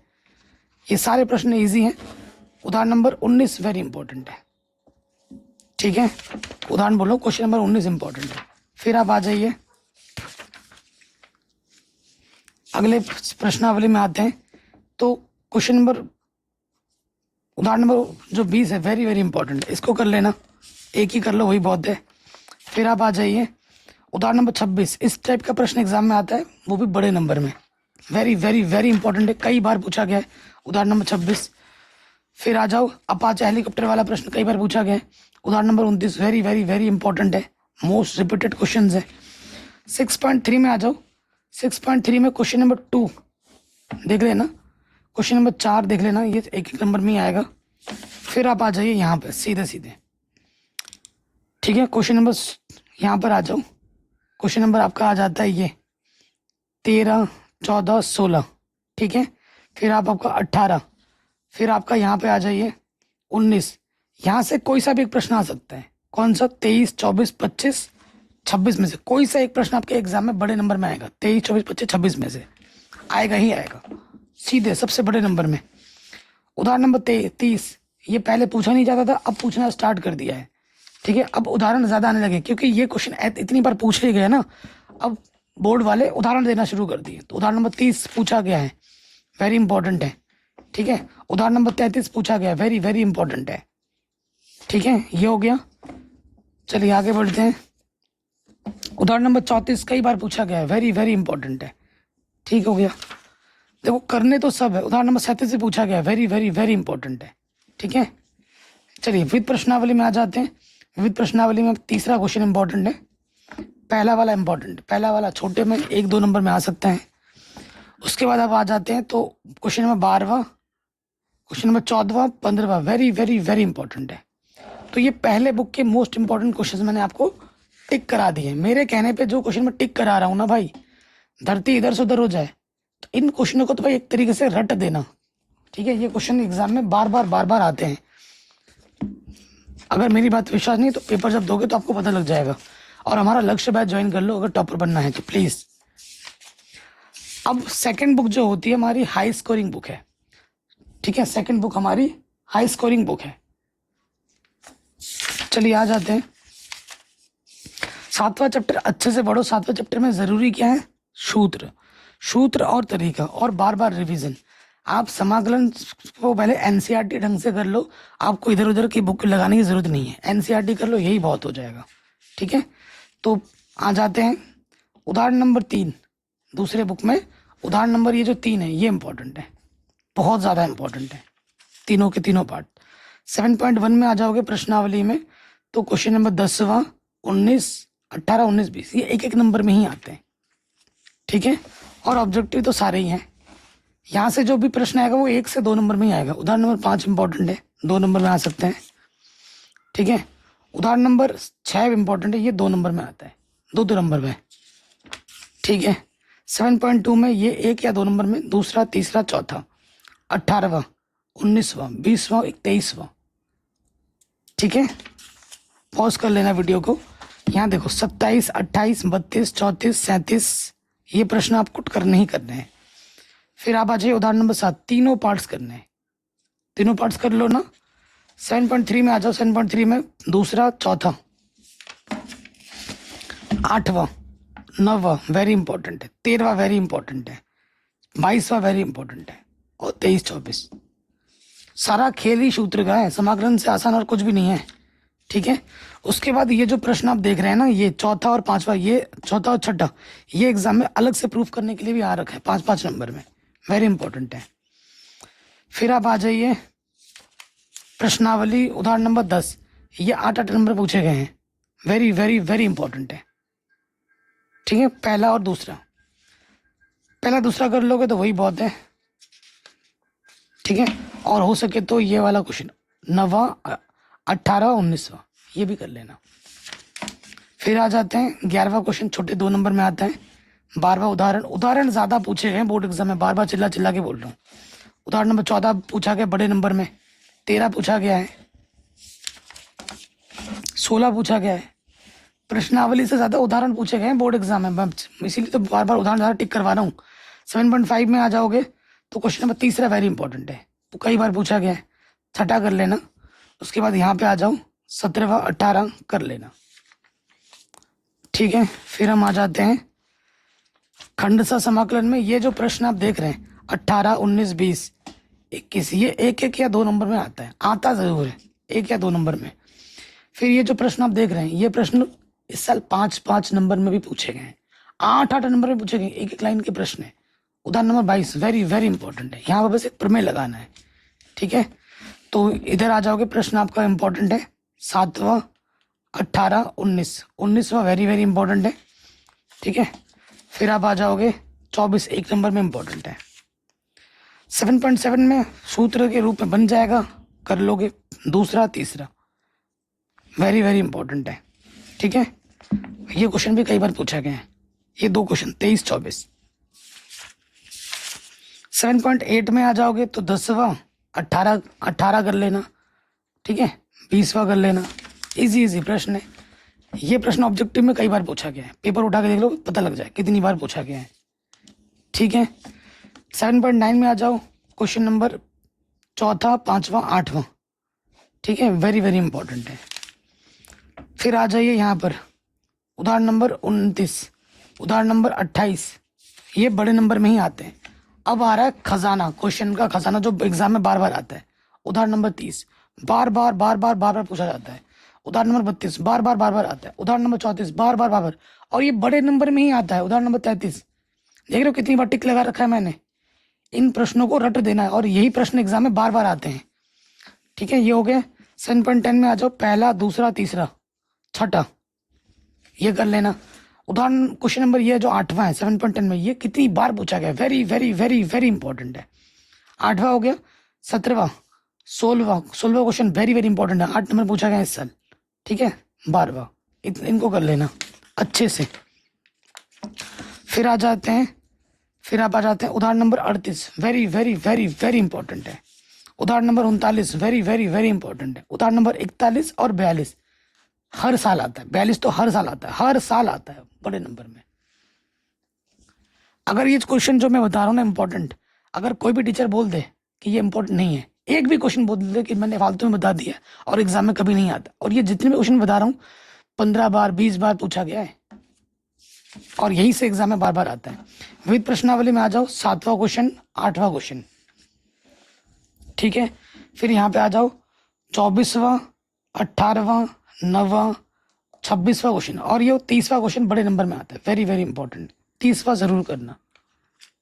ये सारे प्रश्न इजी हैं। उदाहरण नंबर 19 वेरी इंपॉर्टेंट है, ठीक है। उदाहरण बोलो, क्वेश्चन नंबर 19 इंपॉर्टेंट है। फिर आप आ जाइए अगले प्रश्नावली में आते हैं, तो क्वेश्चन नंबर, उदाहरण नंबर जो 20 है वेरी वेरी इंपॉर्टेंट है, इसको कर लेना, एक ही कर लो वही बहुत है। फिर आप आ जाइए उदाहरण नंबर 26, इस टाइप का प्रश्न एग्जाम में आता है, वो भी बड़े नंबर में, वेरी वेरी वेरी इंपॉर्टेंट है, कई बार पूछा गया है, उदाहरण नंबर 26। फिर आ जाओ अपाचे हेलीकॉप्टर वाला प्रश्न कई बार पूछा गया है, उदाहरण number 29 very very very important है, मोस्ट रिपीटेड क्वेश्चन है। 6.3 में आ जाओ, 6.3 में क्वेश्चन नंबर 2 देख लेना, क्वेश्चन नंबर 4 देख लेना, ये एक एक नंबर में ही आएगा। फिर आप आ जाइए यहाँ पे सीधे सीधे, ठीक है। क्वेश्चन नंबर यहाँ पर आ जाओ, क्वेश्चन नंबर आपका आ जाता है ये 13, 14, 16, ठीक है। फिर आपका 18, फिर आपका यहाँ पे आ जाइए 19, यहाँ से कोई सा भी एक प्रश्न आ सकता है, कौन सा, 23, 24, 25, 26 में से कोई सा एक प्रश्न आपके एग्जाम में बड़े नंबर में आएगा, 23, 24, 25, 26 में से आएगा ही आएगा, सीधे सबसे बड़े नंबर में। उदाहरण नंबर 30, ये पहले पूछा नहीं जाता था, अब पूछना स्टार्ट कर दिया है, ठीक है। अब उदाहरण ज्यादा आने लगे, क्योंकि ये क्वेश्चन इतनी बार पूछ लिए गए ना, अब बोर्ड वाले उदाहरण देना शुरू कर दिए। तो उदाहरण नंबर 30 पूछा गया है, वेरी इंपॉर्टेंट है, ठीक है। उदाहरण नंबर 33 पूछा गया है, वेरी वेरी इंपॉर्टेंट है, ठीक है। ये हो गया, चलिए आगे बढ़ते हैं। उदाहरण नंबर 34 कई बार पूछा गया है, वेरी वेरी इंपॉर्टेंट है, ठीक हो गया। देखो करने तो सब है, उदाहरण नंबर 37 से पूछा गया है, वेरी वेरी वेरी इंपॉर्टेंट है, ठीक है। चलिए विविध प्रश्नावली में आ जाते हैं। विविध प्रश्नावली में तीसरा क्वेश्चन इंपॉर्टेंट है, पहला वाला इंपॉर्टेंट, पहला वाला छोटे में 1-2 नंबर में आ सकता है। उसके बाद आप आ जाते हैं तो क्वेश्चन नंबर 12वां, क्वेश्चन नंबर 14वां, 15वां वेरी वेरी वेरी इंपॉर्टेंट है। तो ये पहले बुक के मोस्ट इंपॉर्टेंट क्वेश्चन मैंने आपको टिक करा दिए। मेरे कहने पे जो क्वेश्चन मैं टिक करा रहा हूँ ना भाई, धरती इधर से उधर हो जाए, तो इन क्वेश्चनों को तो भाई एक तरीके से रट देना, ठीक है। ये क्वेश्चन एग्जाम में बार बार आते हैं। अगर मेरी बात विश्वास नहीं तो पेपर जब दोगे तो आपको पता लग जाएगा। और हमारा लक्ष्य बैच ज्वाइन कर लो अगर टॉपर बनना है तो प्लीज। अब सेकंड बुक जो होती है हमारी हाई स्कोरिंग बुक है, ठीक है। सेकंड बुक हमारी हाई स्कोरिंग बुक है। चलिए आ जाते हैं 7वां चैप्टर, अच्छे से पढ़ो। 7वां चैप्टर में जरूरी क्या है, सूत्र और तरीका और बार रिवीजन। आप समाकलन को पहले एनसीईआरटी ढंग से कर लो, आपको इधर उधर की बुक लगाने की जरूरत नहीं है, एनसीईआरटी कर लो, यही बहुत हो जाएगा। ठीक है, तो आ जाते हैं उदाहरण नंबर 3 दूसरे बुक में। उदाहरण नंबर ये जो 3 है ये इंपॉर्टेंट है, बहुत ज़्यादा इंपॉर्टेंट है, तीनों के तीनों पार्ट। 7.1 में आ जाओगे प्रश्नावली में, तो क्वेश्चन नंबर 10वां, 19, 18, 19, 20 ये एक एक नंबर में ही आते हैं। ठीक है, और ऑब्जेक्टिव तो सारे ही हैं। यहाँ से जो भी प्रश्न आएगा वो 1 से 2 नंबर में ही आएगा। उदाहरण नंबर 5 इंपॉर्टेंट है, 2 नंबर में आ सकते हैं। ठीक है, उदाहरण नंबर 6 इंपॉर्टेंट है, ये 2 नंबर में आता है, 2 नंबर में। ठीक है, 7.2 में ये 1 या 2 नंबर में, दूसरा, तीसरा, चौथा, 18वां, 19वां, 20वां, 23वां। ठीक है, पॉज कर लेना वीडियो को। यहाँ देखो 27, 28, 32, 34, 37 ये प्रश्न आपको करने ही करने हैं। फिर आप आ जाइए उदाहरण नंबर 7, तीनों पार्ट्स करने हैं, तीनों पार्ट्स कर लो ना। 7.3 में आ जाओ, 7.3 में दूसरा, चौथा, 8वां, 9वां वेरी इंपॉर्टेंट है, 13वां वेरी इंपॉर्टेंट है, 22वां वेरी इंपॉर्टेंट है, और 23, 24 सारा खेल ही सूत्र का है, समाकलन से आसान और कुछ भी नहीं है। ठीक है, उसके बाद ये जो प्रश्न आप देख रहे हैं ना, ये चौथा और पांचवा, ये चौथा और छठा, ये एग्जाम में अलग से प्रूफ करने के लिए भी आ रखा है, 5-5 नंबर में, वेरी इंपॉर्टेंट है। फिर आप आ जाइए प्रश्नावली उदाहरण नंबर 10, ये 8-8 नंबर पूछे गए हैं, वेरी वेरी वेरी इंपॉर्टेंट है। ठीक है, पहला और दूसरा, पहला दूसरा कर लोगे तो वही बहुत है। ठीक है, और हो सके तो ये वाला क्वेश्चन 9वां, 18वां, 19वां ये भी कर लेना। फिर आ जाते हैं 11वां क्वेश्चन, छोटे 2 नंबर में आता है। 12वां उदाहरण, उदाहरण ज्यादा पूछे गए बोर्ड एग्जाम में, बार बार चिल्ला चिल्ला के बोल रहा हूँ। उदाहरण नंबर 14 पूछा गया बड़े नंबर में, 13 पूछा गया है, 16 पूछा गया है। प्रश्नावली से ज्यादा उदाहरण पूछे गए हैं बोर्ड एग्जाम में, इसीलिए तो बार बार उदाहरण ज्यादा टिक करवा रहा हूँ। 7.5 में आ जाओगे तो क्वेश्चन नंबर 3 वेरी इंपॉर्टेंट है, तो कई बार पूछा गया है, छठा कर लेना। उसके बाद यहाँ पे आ जाओ 17वां, 18 कर लेना। ठीक है, फिर हम आ जाते हैं खंडसा समाकलन में। ये जो प्रश्न आप देख रहे हैं 18, 19, 20, 21 ये 1-1 या 2 नंबर में आता है, आता जरूर है 1 या 2 नंबर में। फिर ये जो प्रश्न आप देख रहे हैं ये प्रश्न इस साल 5-5 नंबर में भी पूछे गए हैं, 8-8 नंबर में पूछे गए, एक एक लाइन के प्रश्न है। उदाहरण नंबर 22 वेरी वेरी इंपॉर्टेंट है, यहाँ पर बस एक प्रमेय लगाना है। ठीक है, तो इधर आ जाओगे, प्रश्न आपका इंपॉर्टेंट है 7वां, 18, 19वां वेरी वेरी इंपॉर्टेंट है। ठीक है, फिर आप आ जाओगे 24 1 नंबर में इंपॉर्टेंट है। 7.7 में सूत्र के रूप में बन जाएगा, कर लोगे, दूसरा, तीसरा वेरी वेरी इंपॉर्टेंट है। ठीक है, ये क्वेश्चन भी कई बार पूछा गया है, ये 2 क्वेश्चन 23, 24। 7.8 में आ जाओगे तो 10वां, 18 कर लेना। ठीक है, 20वां कर लेना, इजी इजी प्रश्न है। ये प्रश्न ऑब्जेक्टिव में कई बार पूछा गया है, पेपर उठा के देख लो पता लग जाए कितनी बार पूछा गया है। ठीक है, 7.9 में आ जाओ, क्वेश्चन नंबर 4, 5वां, 8वां। ठीक है, वेरी वेरी इंपॉर्टेंट है। फिर आ जाइए यहाँ पर उदाहरण नंबर 29, उदाहरण नंबर 28 ये बड़े नंबर में ही आते हैं। अब आ रहा है खजाना, क्वेश्चन का खजाना जो एग्जाम में बार बार आता है। उदाहरण नंबर 30 बार बार पूछा जाता है। उदाहरण नंबर 32 बार बार आता है। उदाहरण नंबर 34 बार, और ये बड़े नंबर में ही आता है। उदाहरण नंबर 33 देख रहे हो कितनी बार टिक लगा रखा है मैंने। इन प्रश्नों को रट देना है और यही प्रश्न एग्जाम में बार बार आते हैं। ठीक है, ये हो गया। 7.10 में आ जाओ, पहला, दूसरा, तीसरा, छठा ये कर लेना। उदाहरण क्वेश्चन नंबर ये जो 8वां है 7.10 में, ये कितनी बार पूछा गया, very very very very important है। 8वां हो गया। 17वां, 16वां क्वेश्चन वेरी वेरी इंपॉर्टेंट है, 8 नंबर पूछा गया इस साल। ठीक है, 12वां इनको कर लेना अच्छे से। फिर आप आ जाते हैं उदाहरण number 38 very very very very important है। उदाहरण number 39 very very very important है। उदाहरण नंबर 41 और 42 हर साल आता है। 42 तो हर साल आता है बड़े नंबर में। अगर ये क्वेश्चन जो मैं बता रहा हूँ ना इंपॉर्टेंट, अगर कोई भी टीचर बोल दे कि ये इंपॉर्टेंट नहीं है, एक भी क्वेश्चन बोल दे कि मैंने फालतू में बता दिया और एग्जाम में कभी नहीं आता, और ये जितने भी क्वेश्चन बता रहा हूँ 15 बार 20 बार पूछा गया है और यही से एग्जाम में बार बार आता है। विविध प्रश्नावली में आ जाओ, 7वां क्वेश्चन, 8वां क्वेश्चन ठीक है, फिर यहाँ पे आ जाओ 24वां, 18वां, 9वां, 26वां क्वेश्चन, और ये 30वां क्वेश्चन बड़े नंबर में आता है, वेरी वेरी इंपॉर्टेंट। 30वां जरूर करना,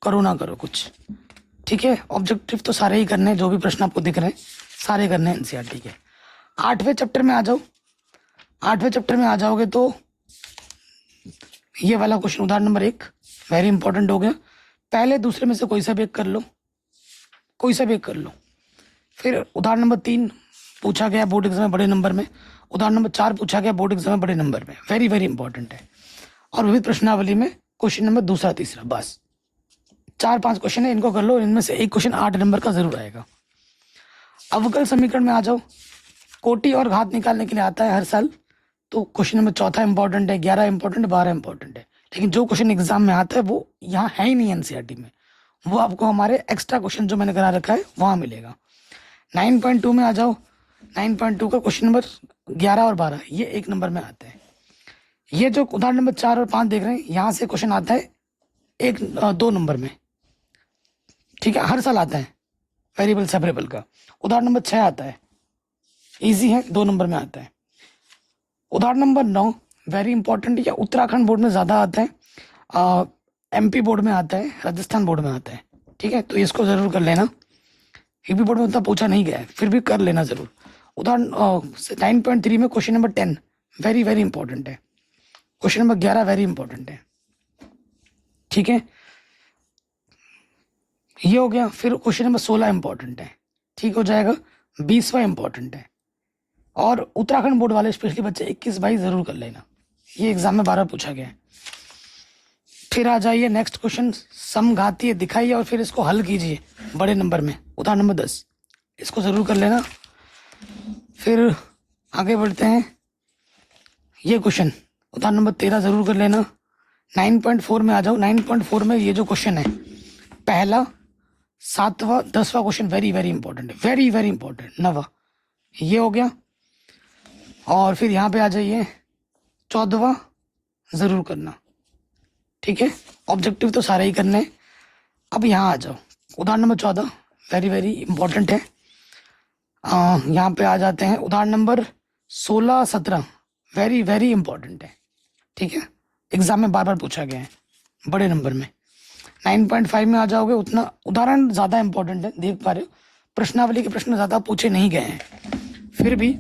करो ना करो कुछ, ठीक है। ऑब्जेक्टिव तो सारे ही करने हैं, जो भी प्रश्न आपको दिख रहे हैं सारे करने हैं एनसीईआरटी के। 8वें चैप्टर में आ जाओ, 8वें चैप्टर में आ जाओगे तो ये वाला क्वेश्चन उदाहरण नंबर 1 वेरी इंपॉर्टेंट हो गया। पहले दूसरे में से कोई सा भी एक कर लो, कोई सा भी एक कर लो। फिर उदाहरण नंबर 3 पूछा गया बोर्ड एग्जाम में बड़े नंबर में, उदाहरण नंबर 4 पूछा गया बोर्ड एग्जाम में बड़े नंबर में, वेरी वेरी इंपॉर्टेंट है। और विविध प्रश्नावली में क्वेश्चन नंबर दूसरा तीसरा, बस 4-5 क्वेश्चन है, इनको कर लो। इनमें से एक क्वेश्चन 8 नंबर का जरूर आएगा। अवकल समीकरण में आ जाओ, कोटि और घात निकालने के लिए आता है हर साल, तो क्वेश्चन नंबर 4 इंपॉर्टेंट है, 11 इंपॉर्टेंट है, 12 इंपॉर्टेंट है। लेकिन जो क्वेश्चन एग्जाम में आता है वो यहाँ है ही नहीं एनसीईआरटी में, वो आपको हमारे एक्स्ट्रा क्वेश्चन जो मैंने करा रखा है वहाँ मिलेगा। 9.2 में आ जाओ, 9.2 का क्वेश्चन नंबर 11 और 12 ये 1 नंबर में आते हैं। ये जो उदाहरण नंबर 4 और 5 देख रहे हैं, यहाँ से क्वेश्चन आता है 1-2 नंबर में, ठीक है, हर साल आता है वेरिएबल सेपरेबल का। उदाहरण नंबर 6 आता है, इजी है, 2 नंबर में आता है। उदाहरण नंबर 9 वेरी इंपॉर्टेंट, या उत्तराखंड बोर्ड में ज़्यादा आता है, एमपी बोर्ड में आता है, राजस्थान बोर्ड में आता है, ठीक है, तो इसको ज़रूर कर लेना। यूपी बोर्ड में उतना पूछा नहीं गया है, फिर भी कर लेना ज़रूर। उदाहरण 9.3 में question number 10 very very important है, क्वेश्चन नंबर 11 वेरी इंपॉर्टेंट है, ठीक है, ये हो गया। फिर क्वेश्चन नंबर 16 इंपॉर्टेंट है, ठीक हो जाएगा। 20वां इंपॉर्टेंट है, और उत्तराखंड बोर्ड वाले स्पेशली बच्चे 21-22 जरूर कर लेना, ये एग्जाम में 12 पूछा गया है। फिर आ जाइए नेक्स्ट क्वेश्चन, समघातीय दिखाइए और फिर इसको हल कीजिए बड़े नंबर में, उदाहरण नंबर 10 इसको जरूर कर लेना। फिर आगे बढ़ते हैं, ये क्वेश्चन उदाहरण नंबर 13 जरूर कर लेना। 9.4 में आ जाओ, 9.4 में ये जो क्वेश्चन है पहला, 7वां, 10वां क्वेश्चन वेरी वेरी इंपॉर्टेंट है, वेरी वेरी इंपॉर्टेंट। 9वां ये हो गया, और फिर यहाँ पे आ जाइए 14वां जरूर करना, ठीक है। ऑब्जेक्टिव तो सारे ही करने हैं। अब यहाँ आ जाओ, उदाहरण नंबर 14 वेरी वेरी इंपॉर्टेंट है। यहाँ पे आ जाते हैं उदाहरण नंबर 16-17 वेरी वेरी इंपॉर्टेंट है, ठीक है, एग्जाम में बार बार पूछा गया है बड़े नंबर में। 9.5 में आ जाओगे, उतना उदाहरण ज़्यादा इंपॉर्टेंट है, देख पा रहे हो, प्रश्नावली के प्रश्न ज़्यादा पूछे नहीं गए हैं, फिर भी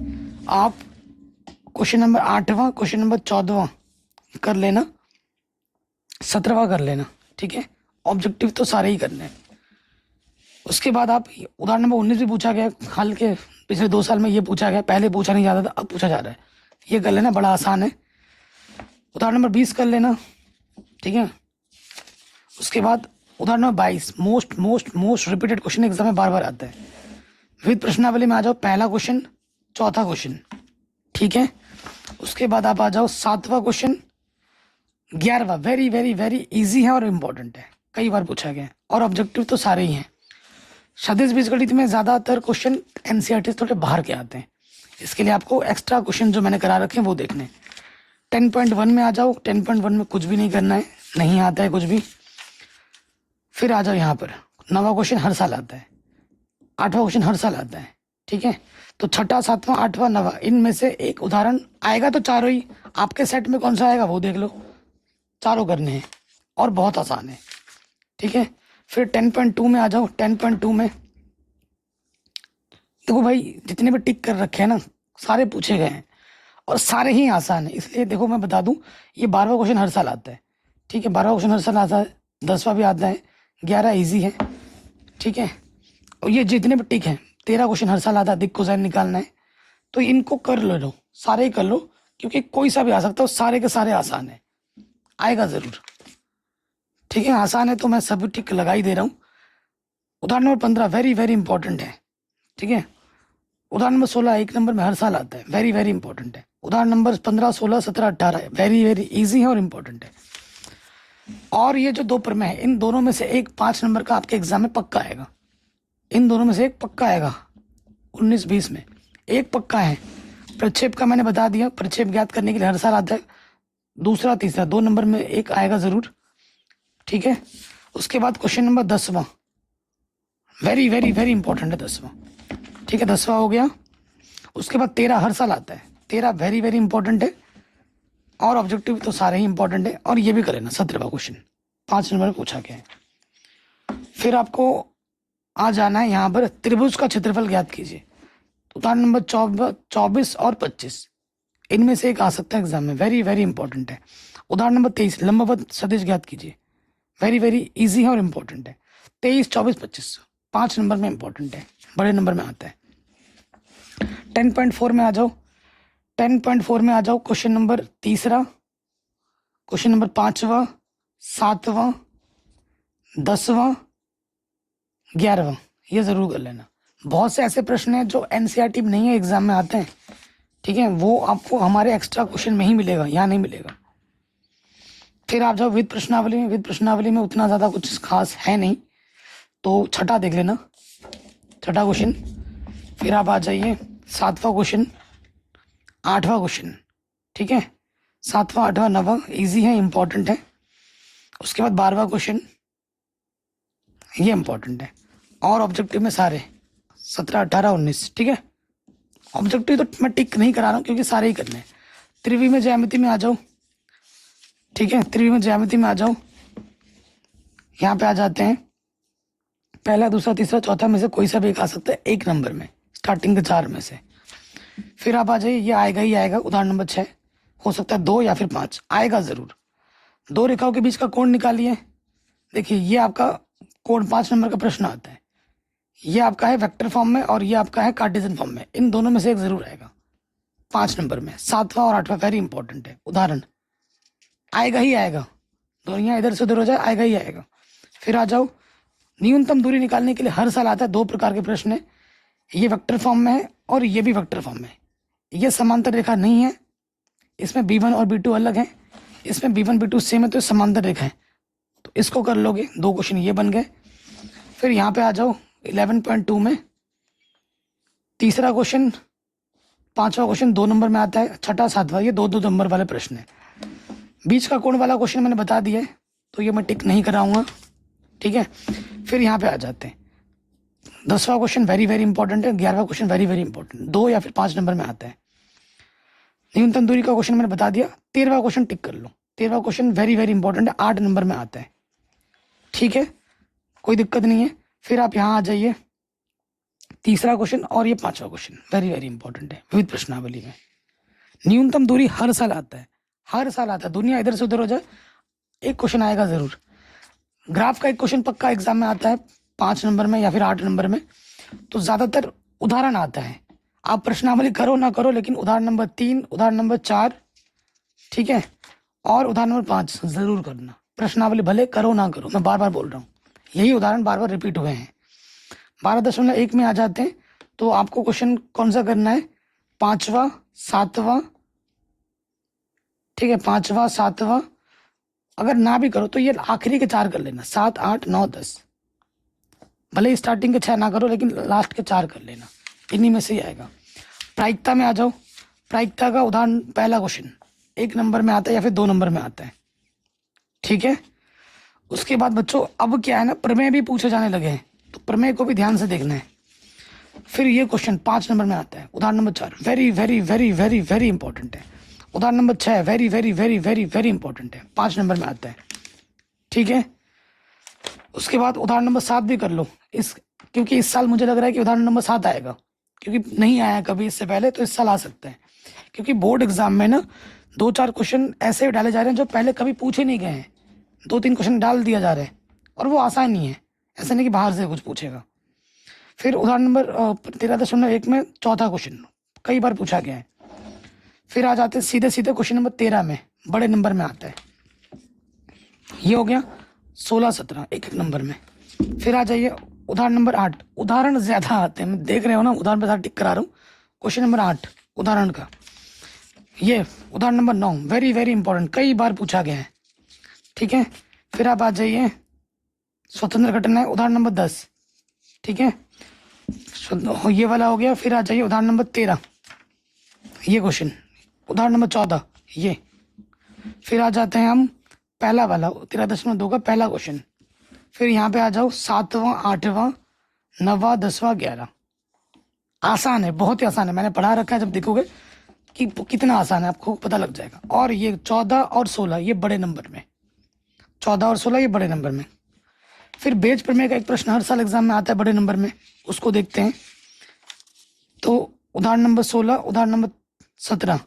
आप क्वेश्चन नंबर 8वां, क्वेश्चन नंबर 14वां कर लेना, 17वां कर लेना, ठीक है। ऑब्जेक्टिव तो सारे ही करने हैं। उसके बाद आप उदाहरण नंबर 19 भी पूछा गया, हाल के पिछले 2 साल में ये पूछा गया, पहले पूछा नहीं जाता था, अब पूछा जा रहा है, ये कर लेना, बड़ा आसान है। उदाहरण नंबर 20 कर लेना, ठीक है। उसके बाद उदाहरण number 22 most most most repeated question exam में बार बार आता है। विविध प्रश्नावली में आ जाओ, पहला क्वेश्चन, चौथा क्वेश्चन, ठीक है। उसके बाद आप आ जाओ 7वां क्वेश्चन, 11वां वेरी वेरी वेरी इजी है और इम्पोर्टेंट है, कई बार पूछा गया है, और ऑब्जेक्टिव तो सारे ही हैं। सदिश बीजगणित में ज़्यादातर क्वेश्चन एनसीईआरटी थोड़े बाहर के आते हैं, इसके लिए आपको एक्स्ट्रा क्वेश्चन जो मैंने करा रखे हैं वो देखने। 10.1 में आ जाओ, 10.1 में कुछ भी नहीं करना है, नहीं आता है कुछ भी। फिर आ जाओ यहाँ पर, 9वां क्वेश्चन हर साल आता है, 8वां क्वेश्चन हर साल आता है, ठीक है। तो 6ठा, 7वां, 8वां, 9वां, इनमें से एक उदाहरण आएगा, तो चारों ही आपके सेट में कौन सा आएगा वो देख लो, चारों करने हैं और बहुत आसान है, ठीक है। फिर 10.2 में आ जाओ, 10.2 में देखो भाई, जितने भी टिक कर रखे हैं ना सारे पूछे गए हैं और सारे ही आसान है, इसलिए देखो मैं बता दूं, ये 12वां क्वेश्चन हर साल आता है, ठीक है, 12वां क्वेश्चन हर साल आता है, 10वां भी आता है, 11 इजी है, ठीक है। और ये जितने भी टिक हैं, 13 क्वेश्चन हर साल आता है, दिक् कोसाइन निकालना है, तो इनको कर लो, सारे ही कर लो, क्योंकि कोई सा भी आ सकता है, सारे के सारे आसान है, आएगा जरूर, ठीक है, आसान है, तो मैं सभी टिक लगा ही दे रहा हूँ। उदाहरण नंबर 15 वेरी वेरी इंपॉर्टेंट है, ठीक है। उदाहरण नंबर 16 1 नंबर में हर साल आता है, वेरी वेरी इंपॉर्टेंट है। उदाहरण नंबर 15, 16, 17, 18 वेरी वेरी इजी है और इम्पोर्टेंट है। और ये जो 2 प्रमेय है, इन दोनों में से एक 5 नंबर का आपके एग्जाम में पक्का आएगा, इन दोनों में से एक पक्का आएगा, 19-20 में एक पक्का है। प्रक्षेप का मैंने बता दिया, प्रक्षेप ज्ञात करने के लिए हर साल आता है, दूसरा तीसरा 2 नंबर में एक आएगा जरूर, ठीक है। उसके बाद क्वेश्चन नंबर 10वां वेरी वेरी वेरी इंपॉर्टेंट है 10वां। ठीक है, 10वां हो गया। उसके बाद 13 हर साल आता है, 13 वेरी वेरी इंपॉर्टेंट है। और ऑब्जेक्टिव तो सारे ही इंपॉर्टेंट है। और ये भी करें ना 17वां क्वेश्चन, 5 नंबर में पूछा गया है। फिर आपको आ जाना है यहाँ पर, त्रिभुज का क्षेत्रफल ज्ञात कीजिए। उदाहरण नंबर 24 और 25 इनमें से एक आ सकता है एग्जाम में, वेरी वेरी इंपॉर्टेंट है। उदाहरण नंबर 23 लंबवत सदिश ज्ञात कीजिए, वेरी वेरी इजी है और इम्पोर्टेंट है। 23, 24, 25 5 नंबर में इंपॉर्टेंट है, बड़े नंबर में आता है। 10.4 में आ जाओ, 10.4 में आ जाओ। क्वेश्चन नंबर तीसरा, क्वेश्चन नंबर 5वां, 7वां, 10वां, 11वां, ये जरूर कर लेना। बहुत से ऐसे प्रश्न हैं जो एनसीईआरटी में नहीं है, एग्जाम में आते हैं। ठीक है, वो आपको हमारे एक्स्ट्रा क्वेश्चन में ही मिलेगा, यहाँ नहीं मिलेगा। फिर आप जाओ विद प्रश्नावली में, विद प्रश्नावली में उतना ज़्यादा कुछ खास है नहीं, तो छठा देख लेना, छठा क्वेश्चन। फिर आप आ जाइए 7वां क्वेश्चन, 8वां क्वेश्चन। ठीक है, 7वां, 8वां, 9वां ईजी है, इंपॉर्टेंट है। उसके बाद 12वां क्वेश्चन, ये इंपॉर्टेंट है। और ऑब्जेक्टिव में सारे 17, 18, 19। ठीक है, ऑब्जेक्टिव तो मैं टिक नहीं करा रहा हूँ क्योंकि सारे ही करने हैं। त्रिविमीय ज्यामिति में आ जाओ। ठीक है, त्रिविमीय ज्यामिति में आ जाओ। यहाँ पे आ जाते हैं, पहला, दूसरा, तीसरा, चौथा में से कोई सा भी एक आ सकता है, एक नंबर में, स्टार्टिंग के 4 में से। फिर आप आ जाइए, ये आएगा ही आएगा। उदाहरण नंबर 6 हो सकता है 2 या फिर 5 आएगा जरूर। 2 रेखाओं के बीच का कोण निकालिए। देखिए, ये आपका कोण 5 नंबर का प्रश्न आता है। ये आपका है वेक्टर फॉर्म में और ये आपका है कार्टेशियन फॉर्म में, इन दोनों में से एक जरूर आएगा 5 नंबर में। 7वां और 8वां वेरी इंपॉर्टेंट है। उदाहरण आएगा ही आएगा, दोनों इधर से उधर हो जाए, आएगा ही आएगा। फिर आ जाओ, न्यूनतम दूरी निकालने के लिए हर साल आता है, 2 प्रकार के प्रश्न है। ये वेक्टर फॉर्म में है और ये भी वेक्टर फॉर्म में है। ये समांतर रेखा नहीं है, इसमें B1 और B2 अलग है, इसमें B1 B2 सेम है, तो समांतर रेखा है, तो इसको कर लोगे। 2 क्वेश्चन ये बन गए। फिर यहाँ पे आ जाओ 11.2 में, तीसरा क्वेश्चन, 5वां क्वेश्चन 2 नंबर में आता है, छठा, 7वां ये 2-2 नंबर वाले प्रश्न है। बीच का कोण वाला क्वेश्चन मैंने बता दिया है, तो ये मैं टिक नहीं कराऊंगा। ठीक है, फिर यहाँ पे आ जाते हैं, 10वां क्वेश्चन वेरी वेरी इंपॉर्टेंट है, 11वां क्वेश्चन वेरी वेरी इंपॉर्टेंट, 2 या फिर 5 नंबर में आता है। न्यूनतम दूरी का क्वेश्चन मैंने बता दिया। 13वां क्वेश्चन टिक कर लो, 13वां क्वेश्चन वेरी वेरी इंपॉर्टेंट है, 8 नंबर में आता है। ठीक है, कोई दिक्कत नहीं है। फिर आप यहाँ आ जाइए, तीसरा क्वेश्चन और ये 5वां क्वेश्चन वेरी वेरी इंपॉर्टेंट है, विविध प्रश्नावली में। न्यूनतम दूरी हर साल आता है, हर साल आता है, दुनिया इधर से उधर हो जाए, एक क्वेश्चन आएगा जरूर। ग्राफ का एक क्वेश्चन पक्का एग्जाम में आता है, 5 नंबर में या फिर 8 नंबर में। तो ज्यादातर उदाहरण आता है, आप प्रश्नावली करो ना करो, लेकिन उदाहरण नंबर 3, उदाहरण नंबर 4, ठीक है, और उदाहरण नंबर 5 जरूर करना। प्रश्नावली भले करो ना करो, मैं बार बार बोल रहा हूँ, यही उदाहरण बार बार रिपीट हुए हैं। 12.1 में आ जाते हैं, तो आपको क्वेश्चन कौन सा करना है, 5वां, 7वां। ठीक है, 5वां, 7वां, अगर ना भी करो तो ये आखिरी के 4 कर लेना, 7, 8, 9, 10। भले स्टार्टिंग के 6 ना करो, लेकिन लास्ट के 4 कर लेना, इन्हीं में से ही आएगा। प्रायिकता में आ जाओ, प्रायिकता का उदाहरण पहला क्वेश्चन 1 नंबर में आता है या फिर 2 नंबर में आता है। ठीक है, उसके बाद बच्चों अब क्या है ना, प्रमेय भी पूछे जाने लगे हैं, तो प्रमेय को भी ध्यान से देखना है। फिर ये क्वेश्चन 5 नंबर में आता है, उदाहरण number 4 very very very very very important है। उदाहरण number 6 very very very very very important है, 5 नंबर में आता है। ठीक है, उसके बाद उदाहरण नंबर 7 भी कर लो, इस क्योंकि इस साल मुझे लग रहा है कि उदाहरण नंबर 7 आएगा, क्योंकि नहीं आया कभी इससे पहले, तो इस साल आ सकता है। क्योंकि बोर्ड एग्जाम में ना 2-4 क्वेश्चन ऐसे डाले जा रहे हैं जो पहले कभी पूछे नहीं गए हैं, 2-3 क्वेश्चन डाल दिया जा रहा है, और वो आसान नहीं है, ऐसा नहीं कि बाहर से कुछ पूछेगा। फिर उदाहरण नंबर 13.1 में चौथा क्वेश्चन कई बार पूछा गया है। फिर आ जाते हैं सीधे सीधे क्वेश्चन नंबर 13 में, बड़े नंबर में आता है। ये हो गया 16-17 एक नंबर में। फिर आ जाइए उदाहरण नंबर 8, उदाहरण ज्यादा आते हैं, मैं देख रहे हो ना, उदाहरण पे साथ टिक करा रहा हूँ। क्वेश्चन नंबर 8 उदाहरण का, ये उदाहरण नंबर 9 वेरी वेरी इंपॉर्टेंट, कई बार पूछा गया है। ठीक है, फिर आप आ जाइए स्वतंत्र घटना है, उदाहरण नंबर 10। ठीक है, ये वाला हो गया। फिर आ जाइए उदाहरण नंबर 13, ये क्वेश्चन, उदाहरण नंबर 14 ये। फिर आ जाते हैं हम पहला वाला 13.2 का पहला क्वेश्चन। फिर यहाँ पे आ जाओ 7वां, 8वां, 9वां 10वां 11। आसान है, बहुत ही आसान है, मैंने पढ़ा रखा है, जब देखोगे कि कितना आसान है आपको पता लग जाएगा। और ये 14 और 16 ये बड़े नंबर में, 14 और 16 ये बड़े नंबर में। फिर बेज प्रमेय का एक प्रश्न हर साल एग्जाम में आता है बड़े नंबर में, उसको देखते हैं। तो उदाहरण नंबर 16, उदाहरण नंबर 17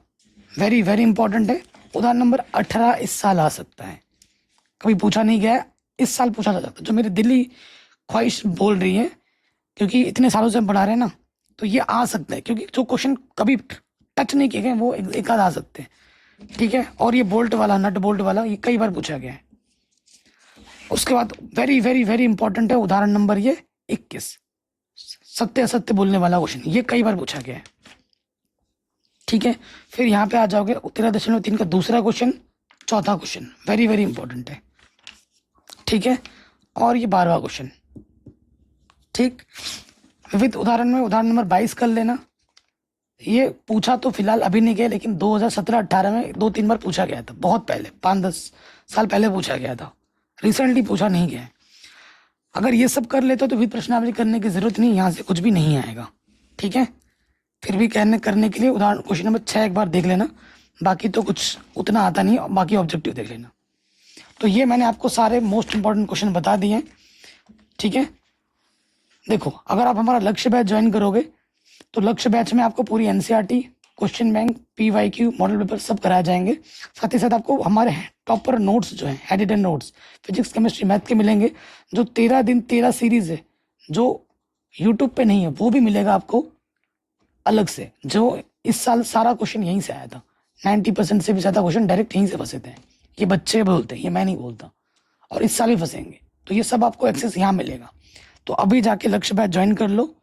वेरी वेरी इंपॉर्टेंट है। उदाहरण नंबर 18 इस साल आ सकता है, कभी पूछा नहीं गया है, इस साल पूछा जा सकता है। जो मेरी दिली ख्वाहिश बोल रही है, क्योंकि इतने सालों से हम पढ़ा रहे हैं ना, तो ये आ सकता है, क्योंकि जो क्वेश्चन कभी टच नहीं किए गए वो एक आध आ सकते हैं, ठीक है। और ये बोल्ट वाला, नट बोल्ट वाला, ये कई बार पूछा गया है। उसके बाद वेरी वेरी वेरी इंपॉर्टेंट है उदाहरण नंबर ये 21, सत्य असत्य बोलने वाला क्वेश्चन, ये कई बार पूछा गया है, ठीक है। फिर यहाँ पे आ जाओगे 13.3 का दूसरा क्वेश्चन, चौथा क्वेश्चन वेरी वेरी इंपॉर्टेंट है, ठीक है। और ये 12वां क्वेश्चन, ठीक। विविध उदाहरण में उदाहरण नंबर 22 कर लेना। ये पूछा तो फिलहाल अभी नहीं गया, लेकिन 2017-18 में 2-3 बार पूछा गया था, बहुत पहले, 5-10 साल पहले पूछा गया था, रिसेंटली पूछा नहीं गया है। अगर ये सब कर लेते हो तो फिर प्रश्नावली करने की जरूरत नहीं, यहाँ से कुछ भी नहीं आएगा, ठीक है। फिर भी करने के लिए उदाहरण क्वेश्चन नंबर 6 एक बार देख लेना, बाकी तो कुछ उतना आता नहीं, बाकी ऑब्जेक्टिव देख लेना। तो ये मैंने आपको सारे मोस्ट इंपॉर्टेंट क्वेश्चन बता दिए हैं, ठीक है। देखो, अगर आप हमारा लक्ष्य बैच ज्वाइन करोगे तो लक्ष्य बैच में आपको पूरी NCERT, question bank, PYQ, model paper सब कराए जाएंगे। साथ ही साथ आपको हमारे टॉपर नोट्स जो हैं, edited notes, physics, chemistry, math के मिलेंगे। जो 13 दिन 13 सीरीज है, जो यूट्यूब पे नहीं है, वो भी मिलेगा आपको अलग से। जो इस साल सारा क्वेश्चन यहीं से आया था, 90% से भी ज़्यादा क्वेश्चन डायरेक्ट यहीं से फंसे थे। ये बच्चे बोलते हैं, ये मैं नहीं बोलता, और इस साल ही फंसेंगे। तो ये सब आपको एक्सेस यहाँ मिलेगा। तो अभी जाके लक्ष्य बैच ज्वाइन कर लो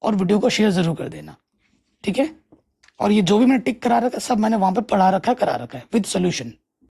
और वीडियो को शेयर ज़रूर कर देना, ठीक है। और ये जो भी मैंने टिक करा रखा है सब मैंने वहाँ पर पढ़ा रखा है, करा रखा है विद सोल्यूशन।